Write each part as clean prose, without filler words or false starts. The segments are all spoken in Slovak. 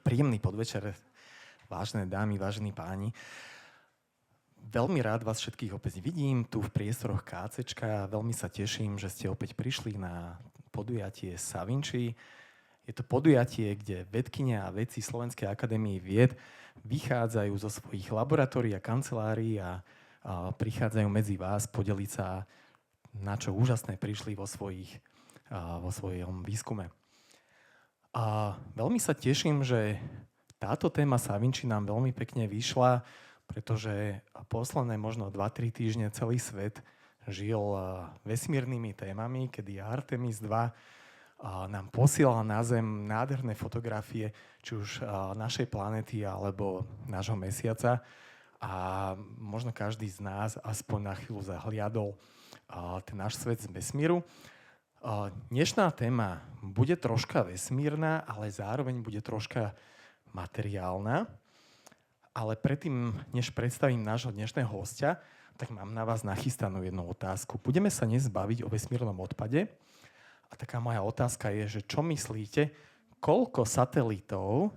Príjemný podvečer, vážne dámy, vážení páni. Veľmi rád vás všetkých opäť vidím tu v priestoroch KCčka. Veľmi sa teším, že ste opäť prišli na podujatie Savinči. Je to podujatie, kde vedkyne a vedci Slovenskej akadémie vied vychádzajú zo svojich laboratórií a kancelárií a prichádzajú medzi vás podeliť sa, na čo úžasné prišli vo svojom výskume. A veľmi sa teším, že táto téma Savinči nám veľmi pekne vyšla, pretože posledné možno 2-3 týždne celý svet žil vesmírnymi témami, kedy Artemis 2 nám posielal na Zem nádherné fotografie, či už našej planéty alebo nášho mesiaca. A možno každý z nás aspoň na chvíľu zahliadol ten náš svet z vesmíru. Dnešná téma bude troška vesmírna, ale zároveň bude troška materiálna. Ale predtým, než predstavím nášho dnešného hostia, tak mám na vás nachystanú jednu otázku. Budeme sa dnes baviť o vesmírnom odpade. A taká moja otázka je, že čo myslíte, koľko satelitov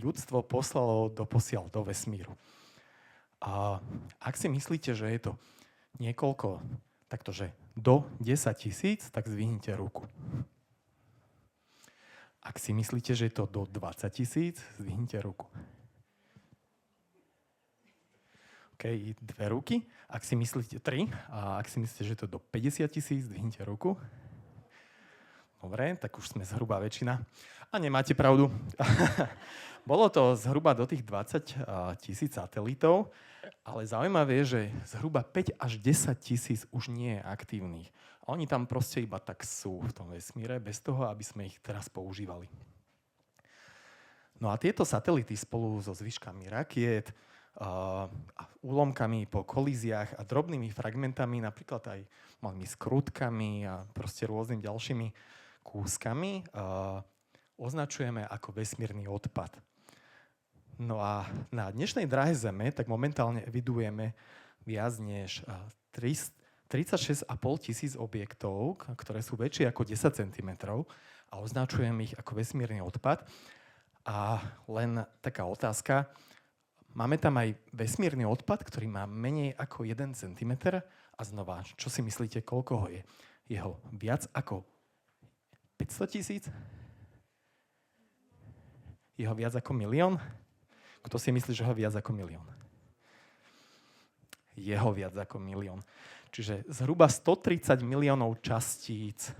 ľudstvo poslalo doposiaľ do vesmíru? Ak si myslíte, že je to niekoľko, taktože do 10 000, tak zdvihnite ruku. Ak si myslíte, že je to do 20 000, zdvihnite ruku. OK, 2 ruky. Ak si myslíte 3, a ak si myslíte, že je to do 50 000, zdvihnite ruku. Dobre, tak už sme zhruba väčšina. A nemáte pravdu. Bolo to zhruba do tých 20 000 satelitov, ale zaujímavé je, že zhruba 5 až 10 000 už nie je aktívnych. A oni tam proste iba tak sú v tom vesmíre, bez toho, aby sme ich teraz používali. No a tieto satelity spolu so zvyškami rakiet, úlomkami po kolíziách a drobnými fragmentami, napríklad aj malými skrutkami a proste rôznymi ďalšími kúskami, označujeme ako vesmírny odpad. No a na dnešnej dráhe Zeme tak momentálne evidujeme viac než 36 500 objektov, ktoré sú väčšie ako 10 cm a označujeme ich ako vesmírny odpad. A len taká otázka, máme tam aj vesmírny odpad, ktorý má menej ako 1 cm a znova, čo si myslíte, koľko ho je? Je ho viac ako 500 000? Je ho viac ako 1 000 000? Kto si myslí, že ho viac ako 1 000 000? Je ho viac ako 1 000 000. Čiže zhruba 130 miliónov častíc,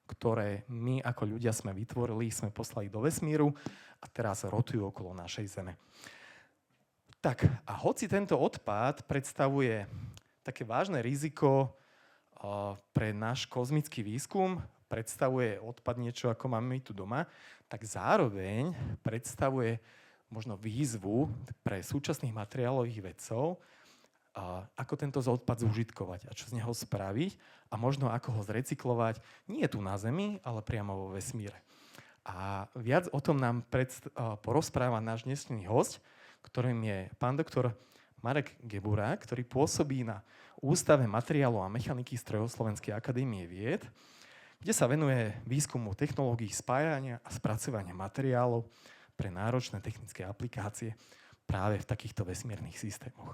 ktoré my ako ľudia sme vytvorili, sme poslali do vesmíru a teraz rotujú okolo našej Zeme. Tak, a hoci tento odpad predstavuje také vážne riziko pre náš kozmický výskum, predstavuje odpad niečo, ako máme my tu doma, tak zároveň predstavuje možno výzvu pre súčasných materiálových vedcov, ako tento odpad zúžitkovať a čo z neho spraviť a možno ako ho zrecyklovať nie tu na Zemi, ale priamo vo vesmíre. A viac o tom nám porozpráva náš dnešný hosť, ktorým je pán doktor Marek Gebura, ktorý pôsobí na Ústave materiálov a mechaniky strojov Slovenskej akadémie vied, kde sa venuje výskumu technológií spájania a spracovania materiálov pre náročné technické aplikácie práve v takýchto vesmírnych systémoch.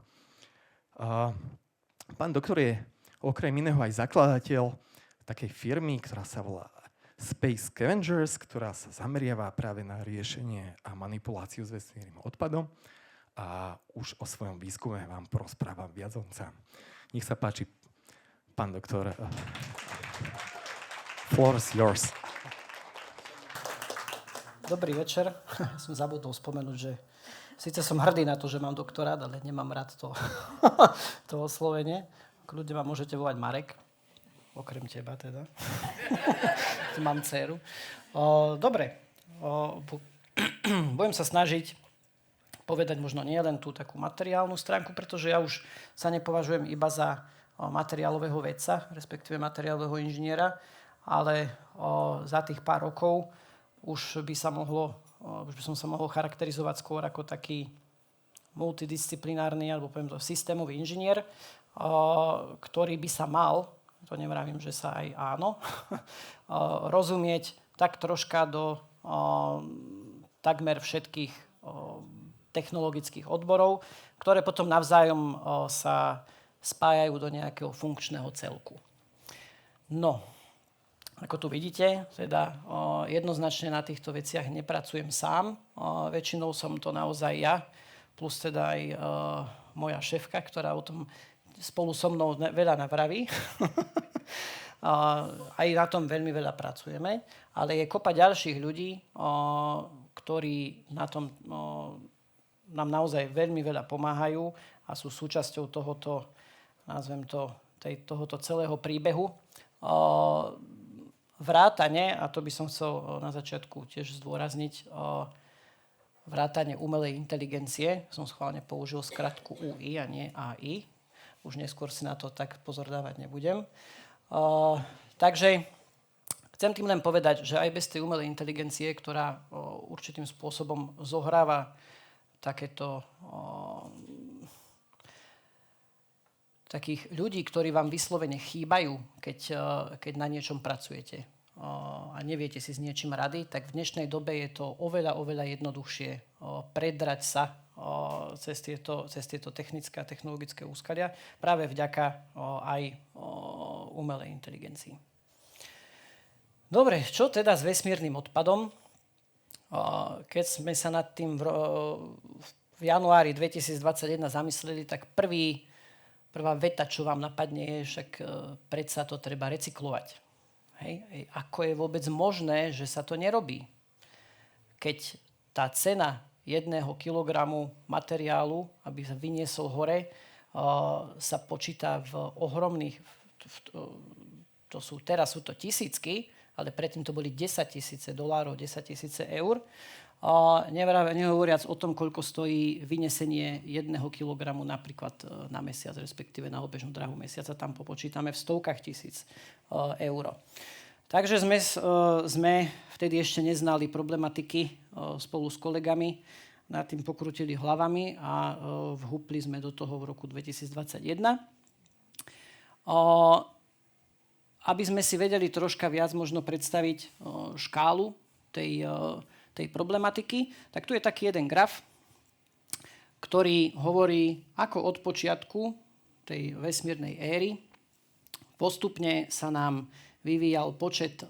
Pán doktor je okrem iného aj zakladateľ takej firmy, ktorá sa volá Space Scavengers, ktorá sa zameriava práve na riešenie a manipuláciu s vesmírnym odpadom. A už o svojom výskume vám porozprávam viac on sám. Nech sa páči, pán doktor. Floor is yours. Dobrý večer. Som zabudol spomenúť, že síce som hrdý na to, že mám doktorát, ale nemám rád to oslovenie. Kľudne ma môžete volať Marek. Okrem teba teda. Tu mám dceru. Dobre. Budem sa snažiť povedať možno nie len tú takú materiálnu stránku, pretože ja už sa nepovažujem iba za materiálového vedca, respektíve materiálového inžiniera, ale za tých pár rokov už by som sa mohol charakterizovať skôr ako taký multidisciplinárny, alebo poviem to, systémový inžinier, ktorý by sa mal, to nevravím, že sa aj áno, rozumieť tak troška do takmer všetkých technologických odborov, ktoré potom navzájom sa spájajú do nejakého funkčného celku. No, ako tu vidíte, teda jednoznačne na týchto veciach nepracujem sám. Väčšinou som to naozaj ja, plus teda aj moja šéfka, ktorá o tom spolu so mnou veľa navraví. Aj na tom veľmi veľa pracujeme, ale je kopa ďalších ľudí, ktorí na tom nám naozaj veľmi veľa pomáhajú a sú súčasťou tohoto, nazvem to, tohoto celého príbehu. Vrátane, a to by som chcel na začiatku tiež zdôrazniť, vrátane umelej inteligencie, som schválne použil skratku UI a nie AI. Už neskôr si na to tak pozor dávať nebudem. Takže chcem tým len povedať, že aj bez tej umelej inteligencie, ktorá určitým spôsobom zohráva takéto takých ľudí, ktorí vám vyslovene chýbajú, keď na niečom pracujete a neviete si s niečím rady, tak v dnešnej dobe je to oveľa, oveľa jednoduchšie predrať sa cez tieto technické a technologické úskalia práve vďaka aj umelej inteligencii. Dobre, čo teda s vesmírnym odpadom? Keď sme sa nad tým v januári 2021 zamysleli, tak prvá veta, čo vám napadne, je však predsa to treba recyklovať. Hej? Ako je vôbec možné, že sa to nerobí? Keď tá cena 1 kilogramu materiálu, aby sa vyniesol hore, sa počíta v ohromných, teraz sú to tisícky, ale predtým to boli $10,000, $10,000 eur. Nehovoriac o tom, koľko stojí vynesenie 1 kilogramu napríklad na mesiac, respektíve na obežnú dráhu mesiaca. Tam popočítame v stovkách tisíc eur. Takže sme vtedy ešte neznali problematiky spolu s kolegami, nad tým pokrutili hlavami a vhupli sme do toho v roku 2021. Aby sme si vedeli troška viac možno predstaviť škálu tej problematiky, tak tu je taký jeden graf, ktorý hovorí, ako od počiatku tej vesmírnej éry postupne sa nám vyvíjal počet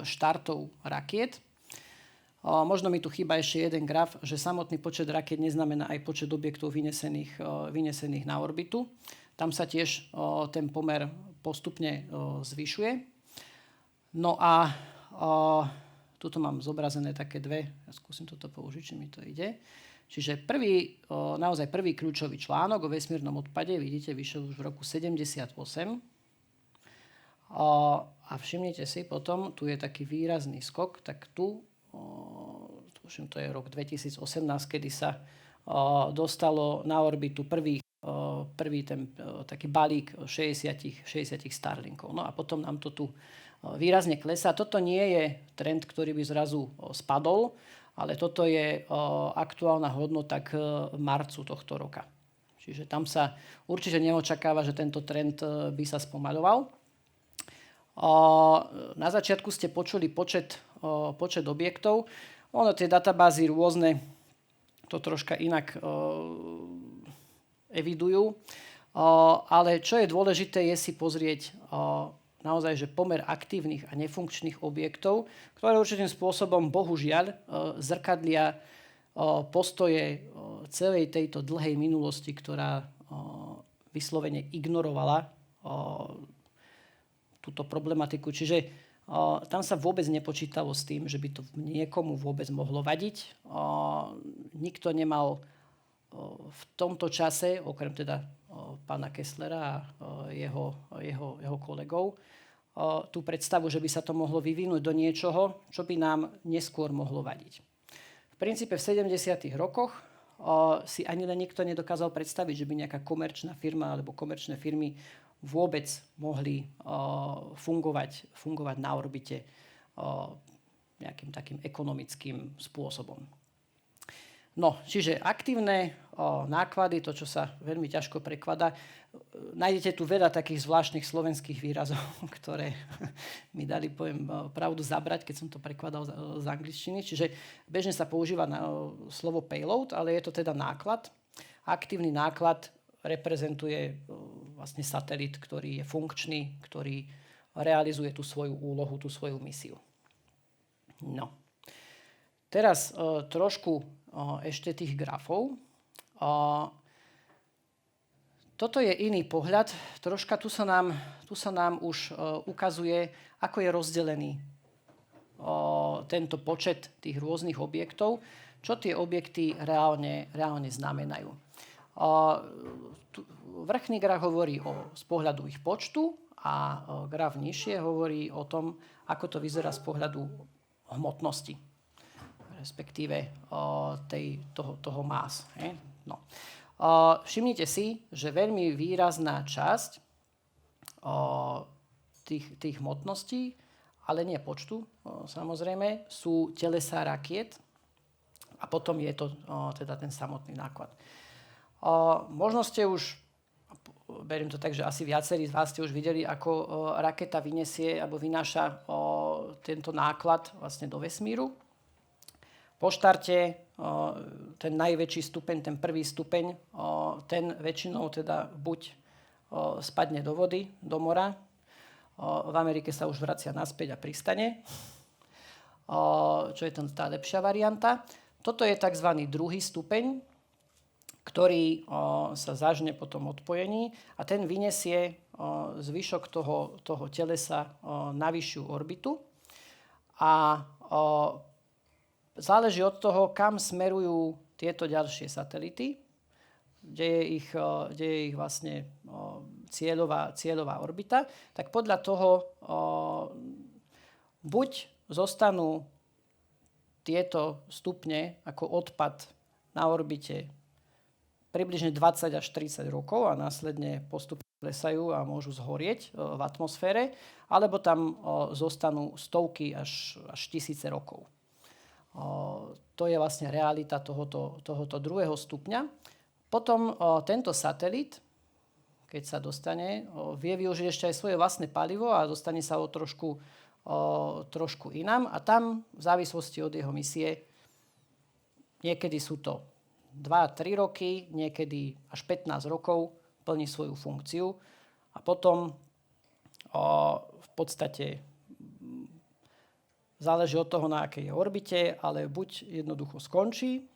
štartov rakiet. Možno mi tu chýba ešte jeden graf, že samotný počet rakiet neznamená aj počet objektov vynesených na orbitu. Tam sa tiež ten pomer postupne zvyšuje. No a tuto mám zobrazené také dve, ja skúsim toto použiť, či mi to ide. Čiže naozaj prvý kľúčový článok o vesmírnom odpade, vidíte, vyšiel už v roku 78. A všimnite si potom, tu je taký výrazný skok, tak tu, to je rok 2018, kedy sa dostalo na orbitu prvý ten taký balík 60 Starlinkov. No a potom nám to tu výrazne klesá. Toto nie je trend, ktorý by zrazu spadol, ale toto je aktuálna hodnota k marcu tohto roka. Čiže tam sa určite neočakáva, že tento trend by sa spomaľoval. Na začiatku ste počuli počet objektov. Tie databázy rôzne to troška inak evidujú. Ale čo je dôležité, je si pozrieť naozaj, že pomer aktívnych a nefunkčných objektov, ktoré určitým spôsobom, bohužiaľ, zrkadlia postoje celej tejto dlhej minulosti, ktorá vyslovene ignorovala túto problematiku. Čiže tam sa vôbec nepočítalo s tým, že by to niekomu vôbec mohlo vadiť. Nikto nemal v tomto čase, okrem teda pána Kesslera a jeho kolegov, tú predstavu, že by sa to mohlo vyvinúť do niečoho, čo by nám neskôr mohlo vadiť. V princípe v 70. rokoch si ani len nikto nedokázal predstaviť, že by nejaká komerčná firma alebo komerčné firmy vôbec mohli fungovať na orbite nejakým takým ekonomickým spôsobom. No, čiže aktívne náklady, to, čo sa veľmi ťažko prekladá. Nájdete tu veľa takých zvláštnych slovenských výrazov, ktoré mi dali, poviem, pravdu zabrať, keď som to prekladal z angličtiny. Čiže bežne sa používa slovo payload, ale je to teda náklad. Aktívny náklad reprezentuje vlastne satelit, ktorý je funkčný, ktorý realizuje tú svoju úlohu, tú svoju misiu. No. Teraz trošku ešte tých grafov. Toto je iný pohľad. Troška tu sa nám už ukazuje, ako je rozdelený tento počet tých rôznych objektov, čo tie objekty reálne znamenajú. Vrchný graf hovorí z pohľadu ich počtu a graf nižšie hovorí o tom, ako to vyzerá z pohľadu hmotnosti, respektíve toho más. No. Všimnite si, že veľmi výrazná časť tých hmotností, ale nie počtu, samozrejme, sú telesá rakiet a potom je to teda ten samotný náklad. Možno ste už, beriem to tak, že asi viacerí z vás ste už videli, ako raketa vyniesie alebo vynáša tento náklad vlastne do vesmíru. Po štarte ten najväčší stupeň, ten prvý stupeň, ten väčšinou teda buď spadne do vody, do mora, v Amerike sa už vracia naspäť a pristane, čo je tá lepšia varianta. Toto je tzv. Druhý stupeň, ktorý sa zažne po tom odpojení a ten vyniesie zvyšok toho telesa na vyššiu orbitu a záleží od toho, kam smerujú tieto ďalšie satelity, kde je ich vlastne cieľová orbita, tak podľa toho buď zostanú tieto stupne ako odpad na orbite približne 20 až 30 rokov a následne postupne klesajú a môžu zhorieť v atmosfére, alebo tam zostanú stovky až tisíce rokov. To je vlastne realita tohoto druhého stupňa. Potom tento satelit, keď sa dostane, vie využiť ešte aj svoje vlastné palivo a dostane sa trošku inám. A tam v závislosti od jeho misie niekedy sú to 2-3 roky, niekedy až 15 rokov plní svoju funkciu. A potom v podstate záleží od toho, na akej je orbite, ale buď jednoducho skončí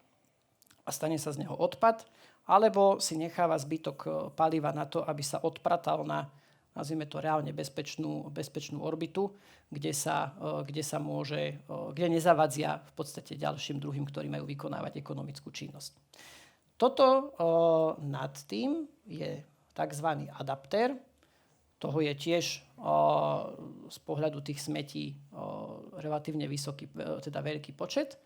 a stane sa z neho odpad, alebo si necháva zbytok paliva na to, aby sa odpratal na, nazvime to reálne bezpečnú orbitu, kde nezavadzia v podstate ďalším druhým, ktorí majú vykonávať ekonomickú činnosť. Toto nad tým je tzv. Adaptér. Toho je tiež z pohľadu tých smetí relatívne vysoký, teda veľký počet.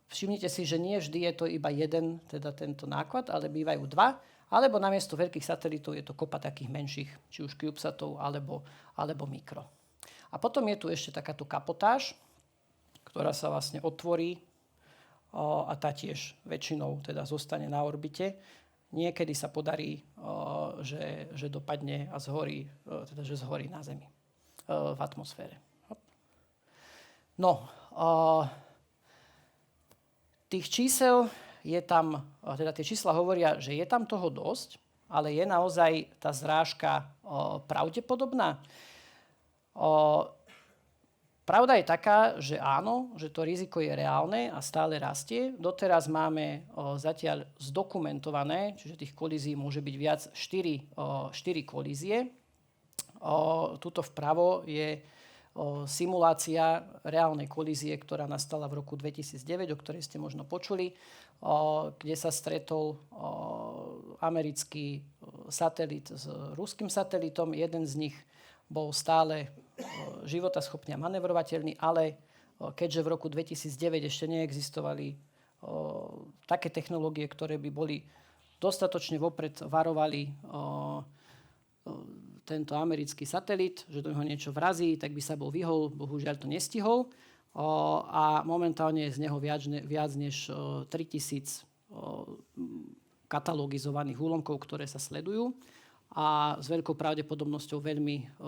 Všimnite si, že nie vždy je to iba jeden, teda tento náklad, ale bývajú dva, alebo namiesto veľkých satelitov je to kopa takých menších, či už CubeSatov, alebo mikro. A potom je tu ešte takáto kapotáž, ktorá sa vlastne otvorí a tá tiež väčšinou teda zostane na orbite. Niekedy sa podarí, že dopadne a zhorí, teda že zhorí na Zemi, v atmosfére. No, tých čísel je tam, teda tie čísla hovoria, že je tam toho dosť, ale je naozaj tá zrážka pravdepodobná. Pravda je taká, že áno, že to riziko je reálne a stále rastie. Doteraz máme zatiaľ zdokumentované, čiže tých kolízií môže byť viac, 4 kolízie. Tuto vpravo je simulácia reálnej kolízie, ktorá nastala v roku 2009, o ktorej ste možno počuli, kde sa stretol americký satelit s ruským satelitom. Jeden z nich bol stále životaschopný a manevrovateľný, ale keďže v roku 2009 ešte neexistovali také technológie, ktoré by boli dostatočne vopred varovali tento americký satelit, že do neho niečo vrazí, tak by sa bol vyhol, bohužiaľ to nestihol. a momentálne je z neho viac než 3000 katalogizovaných úlomkov, ktoré sa sledujú a s veľkou pravdepodobnosťou veľmi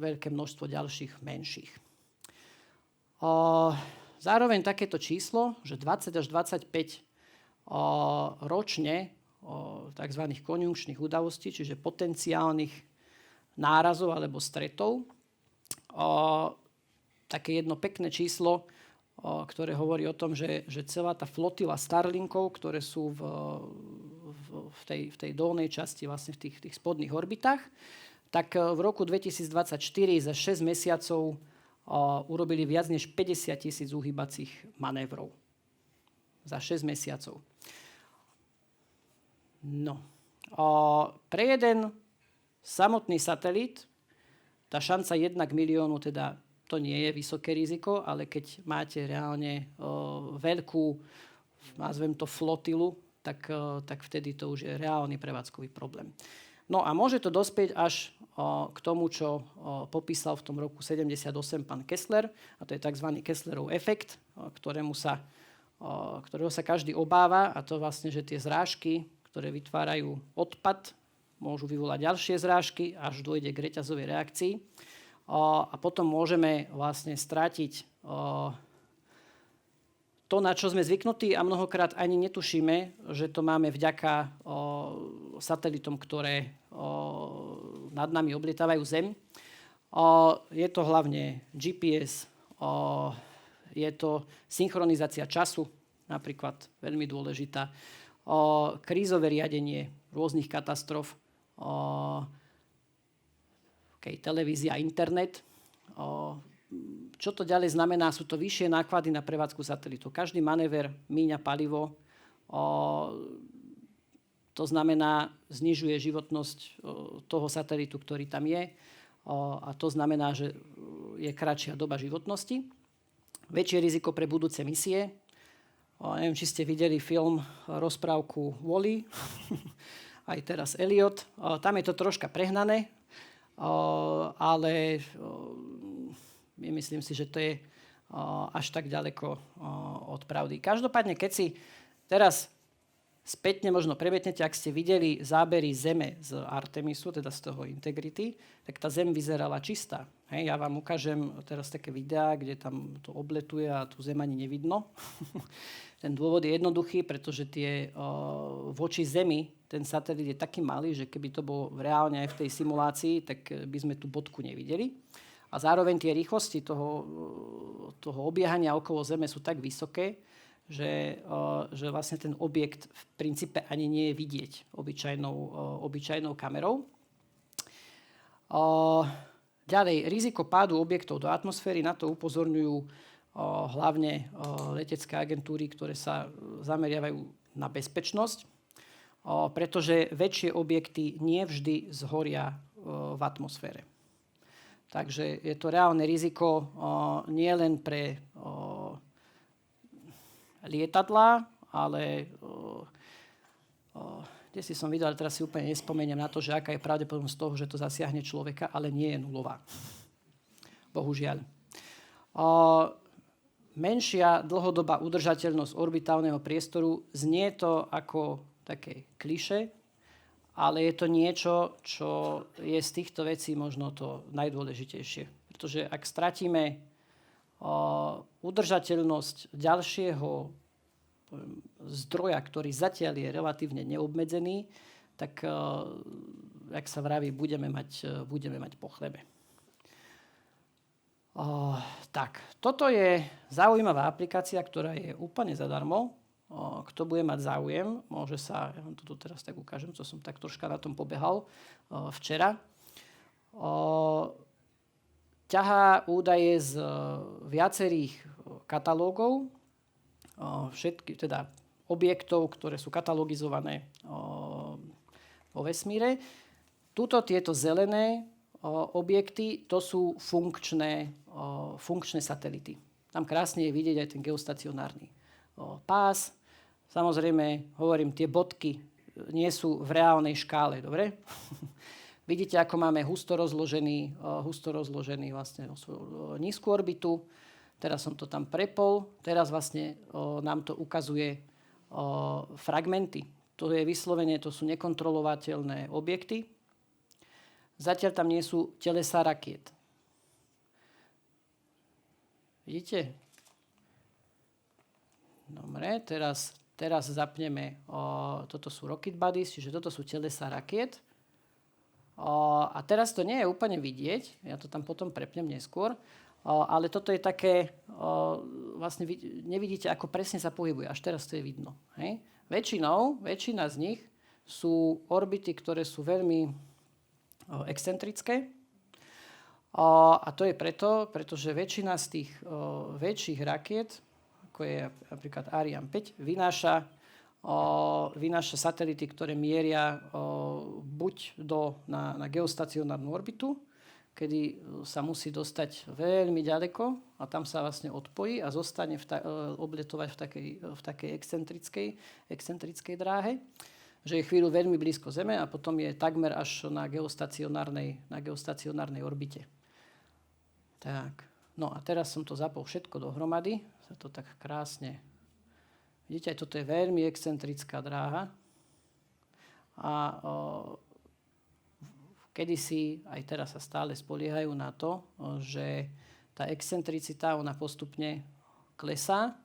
veľké množstvo ďalších menších. Zároveň takéto číslo, že 20 až 25 ročne tzv. Konjunkčných udalostí, čiže potenciálnych nárazov alebo stretov, také jedno pekné číslo, ktoré hovorí o tom, že celá tá flotila Starlinkov, ktoré sú v tej dolnej časti, vlastne v tých spodných orbitách, tak v roku 2024 za 6 mesiacov urobili viac než 50 000 uhýbacích manévrov. Za 6 mesiacov. No. Pre jeden samotný satelit tá šanca 1 k miliónu, teda to nie je vysoké riziko, ale keď máte reálne veľkú, nazvem to flotilu, tak vtedy to už je reálny prevádzkový problém. No a môže to dospieť až k tomu, čo popísal v tom roku 78 pán Kessler, a to je tzv. Kesslerov efekt, ktorého sa každý obáva, a to vlastne, že tie zrážky, ktoré vytvárajú odpad, môžu vyvolať ďalšie zrážky, až dôjde k reťazovej reakcii. A potom môžeme vlastne stratiť to, na čo sme zvyknutí, a mnohokrát ani netušíme, že to máme vďaka satelitom, ktoré nad nami oblietávajú Zem. Je to hlavne GPS, je to synchronizácia času, napríklad veľmi dôležitá, krízové riadenie rôznych katastrof, televízia, internet. Čo to ďalej znamená? Sú to vyššie náklady na prevádzku satelitu. Každý manéver míňa palivo. To znamená, znižuje životnosť toho satelitu, ktorý tam je. A to znamená, že je kratšia doba životnosti. Väčšie riziko pre budúce misie. Neviem, či ste videli film, rozprávku Wall-E. Aj teraz Elliot. Tam je to troška prehnané. Ale myslím si, že to je až tak ďaleko od pravdy. Každopádne, keď si teraz spätne možno prebietnete, ak ste videli zábery Zeme z Artemisu, teda z toho Integrity, tak tá Zem vyzerala čistá. Hej, ja vám ukážem teraz také videá, kde tam to obletuje a tú Zem ani nevidno. Ten dôvod je jednoduchý, pretože voči Zemi ten satelit je taký malý, že keby to bolo reálne aj v tej simulácii, tak by sme tú bodku nevideli. A zároveň tie rýchlosti toho obiehania okolo Zeme sú tak vysoké, že vlastne ten objekt v princípe ani nie je vidieť obyčajnou kamerou. Ďalej, riziko pádu objektov do atmosféry, na to upozorňujú hlavne letecké agentúry, ktoré sa zameriavajú na bezpečnosť, pretože väčšie objekty nie vždy zhoria v atmosfére. Takže je to reálne riziko nie len pre lietadlá, ale kde si som videl, ale teraz si úplne nespomeniem na to, že aká je pravdepodobnosť toho, že to zasiahne človeka, ale nie je nulová. Bohužiaľ. Menšia dlhodobá udržateľnosť orbitálneho priestoru, znie to ako také klišé, ale je to niečo, čo je z týchto vecí možno to najdôležitejšie. Pretože ak stratíme udržateľnosť ďalšieho zdroja, ktorý zatiaľ je relatívne neobmedzený, tak, jak sa vraví, budeme mať po chlebe. Tak, toto je zaujímavá aplikácia, ktorá je úplne zadarmo. Kto bude mať záujem, môže sa, ja vám to tu teraz tak ukážem, co som tak troška na tom pobehal včera. Ťahá údaje z viacerých katalógov, všetky teda objektov, ktoré sú katalogizované vo vesmíre. Tieto zelené objekty, to sú funkčné satelity. Tam krásne je vidieť aj ten geostacionárny pás. Samozrejme, hovorím, tie bodky nie sú v reálnej škále, dobre? Vidíte, ako máme husto rozložený vlastne nízku orbitu. Teraz som to tam prepol. Teraz vlastne nám to ukazuje fragmenty. To je vyslovene, to sú nekontrolovateľné objekty. Zatiaľ tam nie sú telesá rakiet. Vidíte? Dobre, teraz zapneme, toto sú rocket bodies, čiže toto sú telesá rakiet. A teraz to nie je úplne vidieť, ja to tam potom prepnem neskôr, ale toto je také, vlastne nevidíte, ako presne sa pohybuje, až teraz to je vidno. Hej? Väčšina z nich sú orbity, ktoré sú veľmi excentrické. A to je pretože väčšina z tých väčších rakiet, ako je napríklad Ariane 5, vynáša satelity, ktoré mieria buď na geostacionárnu orbitu, kedy sa musí dostať veľmi ďaleko a tam sa vlastne odpojí a zostane obletovať v takej excentrickej dráhe, že je chvíľu veľmi blízko Zeme a potom je takmer až na geostacionárnej orbite. Tak, no a teraz som to zapol všetko dohromady, sa to tak krásne. Vidíte, aj toto je veľmi excentrická dráha. A kedysi, aj teraz sa stále spoliehajú na to, že tá excentricita, ona postupne klesá,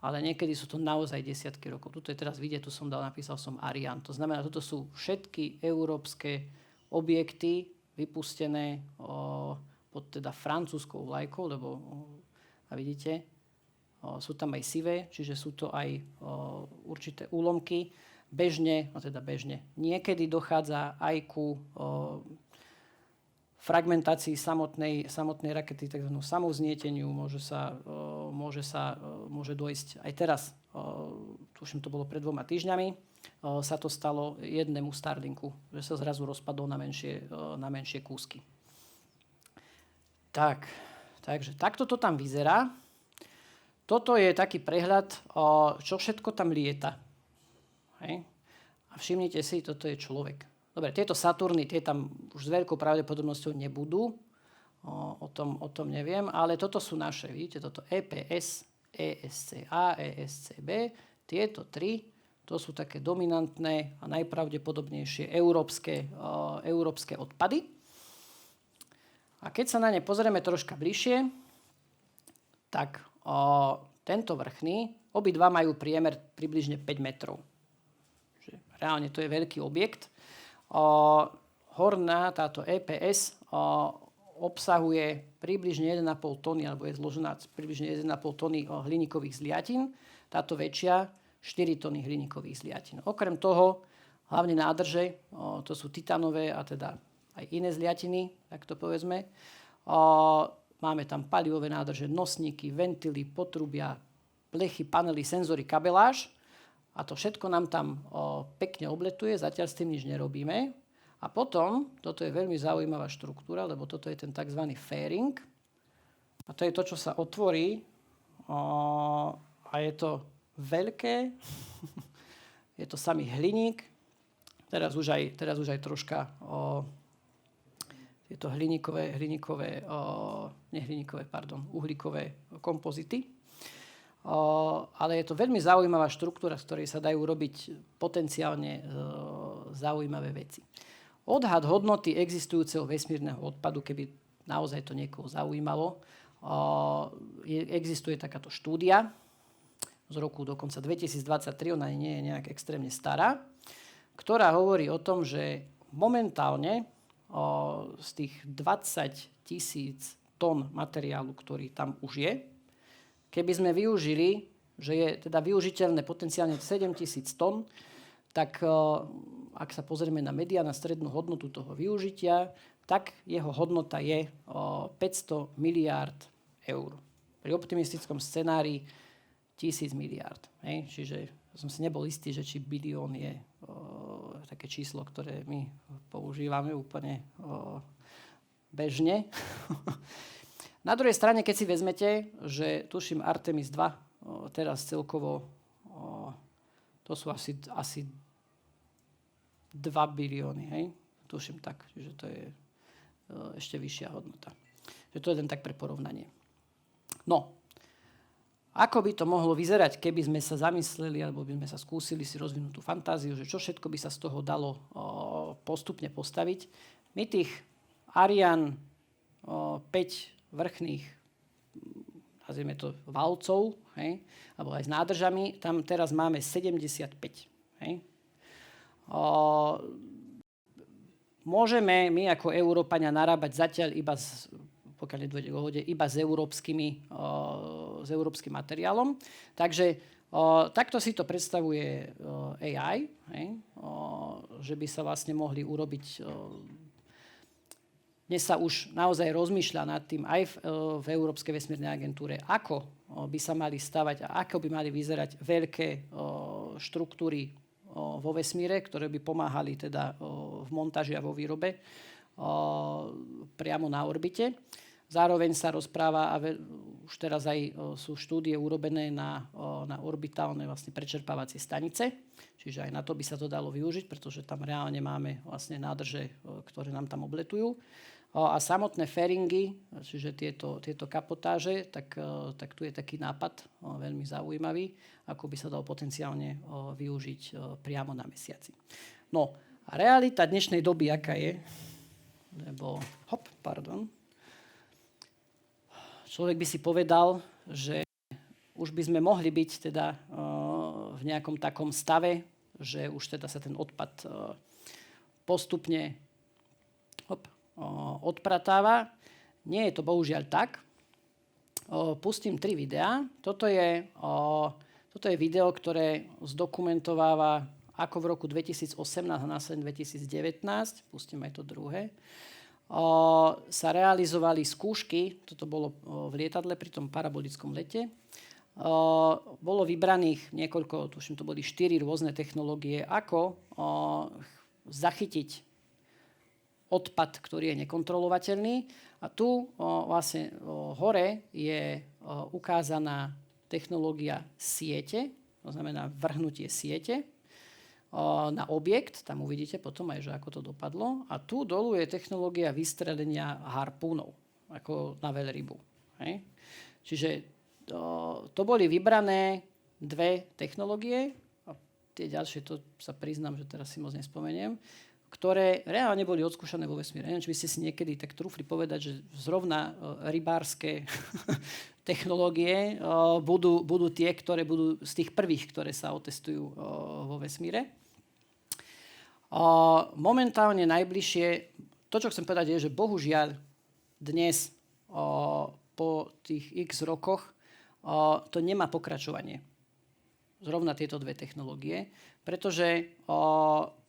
ale niekedy sú to naozaj desiatky rokov. Tuto je teraz vidieť, napísal som Ariane. To znamená, toto sú všetky európske objekty vypustené pod teda francúzskou vlajkou, lebo a vidíte, sú tam aj sivé, čiže sú to aj určité úlomky. Bežne, niekedy dochádza aj ku fragmentácii samotnej rakety, takzvanému samovznieteniu. Môže dôjsť aj teraz, tuším, to bolo pred 2 týždňami, sa to stalo jednému Starlinku, že sa zrazu rozpadol na menšie kúsky. Takže takto to tam vyzerá. Toto je taký prehľad, čo všetko tam lieta. Hej. A všimnite si, toto je človek. Dobre, tieto Saturny, tie tam už s veľkou pravdepodobnosťou nebudú. O tom neviem, ale toto sú naše. Vidíte, toto EPS, ESCA, ESCB. Tieto 3, to sú také dominantné a najpravdepodobnejšie európske odpady. A keď sa na ne pozrieme troška bližšie, tak tento vrchný, obidva majú priemer približne 5 metrov. Reálne to je veľký objekt. Horná, táto EPS, obsahuje približne 1,5 tony, alebo je zložená približne 1,5 tony hliníkových zliatin. Táto väčšia 4 tony hliníkových zliatin. Okrem toho, hlavne nádrže, to sú titanové a teda aj iné zliatiny, tak to povedzme. Máme tam palivové nádrže, nosníky, ventily, potrubia, plechy, panely, senzory, kabeláž. A to všetko nám tam pekne obletuje, zatiaľ s tým nič nerobíme. A potom, toto je veľmi zaujímavá štruktúra, lebo toto je ten tzv. Fairing. A to je to, čo sa otvorí a je to veľké. Je to samý hliník. Teraz už aj troška tieto uhlíkové kompozity. Ale je to veľmi zaujímavá štruktúra, z ktorej sa dajú robiť potenciálne zaujímavé veci. Odhad hodnoty existujúceho vesmírneho odpadu, keby naozaj to niekoho zaujímalo, existuje takáto štúdia z roku dokonca 2023, ona nie je nejak extrémne stará, ktorá hovorí o tom, že momentálne z tých 20,000 tón materiálu, ktorý tam už je, keby sme využili, že je teda využiteľné potenciálne 7,000 tón, tak ak sa pozrieme na mediána strednú hodnotu toho využitia, tak jeho hodnota je 500 miliárd eur. Pri optimistickom scenári 1000 miliárd. Čiže som si nebol istý, že či bilión je také číslo, ktoré my používame úplne bežne. Na druhej strane, keď si vezmete, že tuším Artemis 2 teraz celkovo to sú asi 2 bilióny, hej? Tuším tak, čiže to je ešte vyššia hodnota. Že to je len tak pre porovnanie. No, ako by to mohlo vyzerať, keby sme sa zamysleli, alebo by sme sa skúsili si rozvinúť tú fantáziu, že čo všetko by sa z toho dalo postupne postaviť. My tých Ariane 5 vrchných, nazvime to valcov, hej, alebo aj s nádržami, tam teraz máme 75. Hej. Môžeme my ako Európania narábať zatiaľ iba pokiaľ nedôjde k dohode, iba s európskym materiálom. Takže takto si to predstavuje AI, hej, že by sa vlastne mohli urobiť. Dnes sa už naozaj rozmýšľa nad tým aj v Európskej vesmírnej agentúre, ako by sa mali stavať a ako by mali vyzerať veľké štruktúry vo vesmíre, ktoré by pomáhali teda v montáži a vo výrobe priamo na orbite. Zároveň sa rozpráva, a už teraz aj sú štúdie urobené na orbitálne vlastne prečerpávacie stanice, čiže aj na to by sa to dalo využiť, pretože tam reálne máme vlastne nádrže, ktoré nám tam obletujú. A samotné fairingy, čiže tieto kapotáže, tak tu je taký nápad veľmi zaujímavý, ako by sa dal potenciálne využiť priamo na mesiaci. No a realita dnešnej doby, aká je, človek by si povedal, že už by sme mohli byť teda v nejakom takom stave, že už teda sa ten odpad postupne odpratáva. Nie je to bohužiaľ tak. Pustím 3 videá. Toto je video, ktoré zdokumentováva, ako v roku 2018 a následne 2019, pustím aj to druhé, sa realizovali skúšky, toto bolo v lietadle pri tom parabolickom lete. Bolo vybraných niekoľko, tuším, to boli 4 rôzne technológie, ako zachytiť odpad, ktorý je nekontrolovateľný. A tu vlastne hore je ukázaná technológia siete, to znamená vrhnutie siete na objekt, tam uvidíte potom aj, že ako to dopadlo. A tu dolu je technológia vystrelenia harpúnov, ako na veľrybu. Hej. Čiže to boli vybrané 2 technológie, a tie ďalšie, to sa priznám, že teraz si moc nespomeniem, ktoré reálne boli odskúšané vo vesmíre. Neviem, či by ste si niekedy tak trúfli povedať, že zrovna rybárske technológie budú tie, ktoré budú z tých prvých, ktoré sa otestujú vo vesmíre. Momentálne najbližšie, to, čo chcem povedať, je, že bohužiaľ dnes po tých x rokoch to nemá pokračovanie. Zrovna tieto 2 technológie, pretože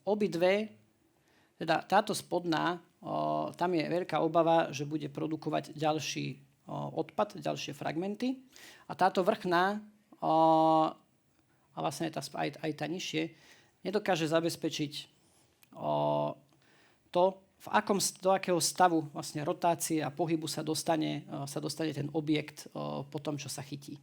obidve, teda táto spodná, tam je veľká obava, že bude produkovať ďalší odpad, ďalšie fragmenty. A táto vrchná, a vlastne aj tá nižšie, nedokáže zabezpečiť to, do akého stavu vlastne rotácie a pohybu sa dostane ten objekt po tom, čo sa chytí.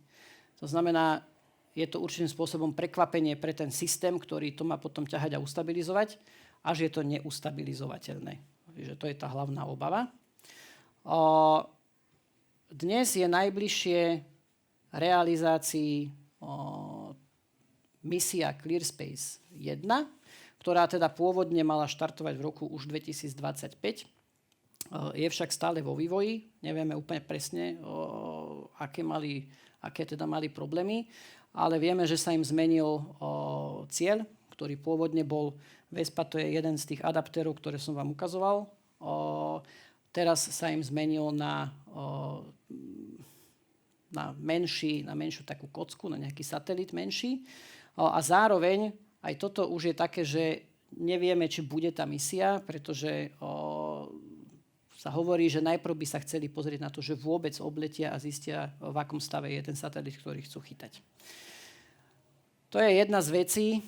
To znamená, je to určitým spôsobom prekvapenie pre ten systém, ktorý to má potom ťahať a ustabilizovať, až je to neustabilizovateľné. Takže to je tá hlavná obava. Dnes je najbližšie realizácii misia Clear Space 1, ktorá teda pôvodne mala štartovať v roku už 2025. Je však stále vo vývoji. Nevieme úplne presne, aké teda mali problémy, ale vieme, že sa im zmenil cieľ, ktorý pôvodne bol Vespa, to je jeden z tých adaptérov, ktoré som vám ukazoval. Teraz sa im zmenil na menšiu takú kocku, na nejaký satelit menší. A zároveň aj toto už je také, že nevieme, či bude tá misia, pretože sa hovorí, že najprv by sa chceli pozrieť na to, že vôbec obletia a zistia, v akom stave je ten satelit, ktorý chcú chytať. To je jedna z vecí,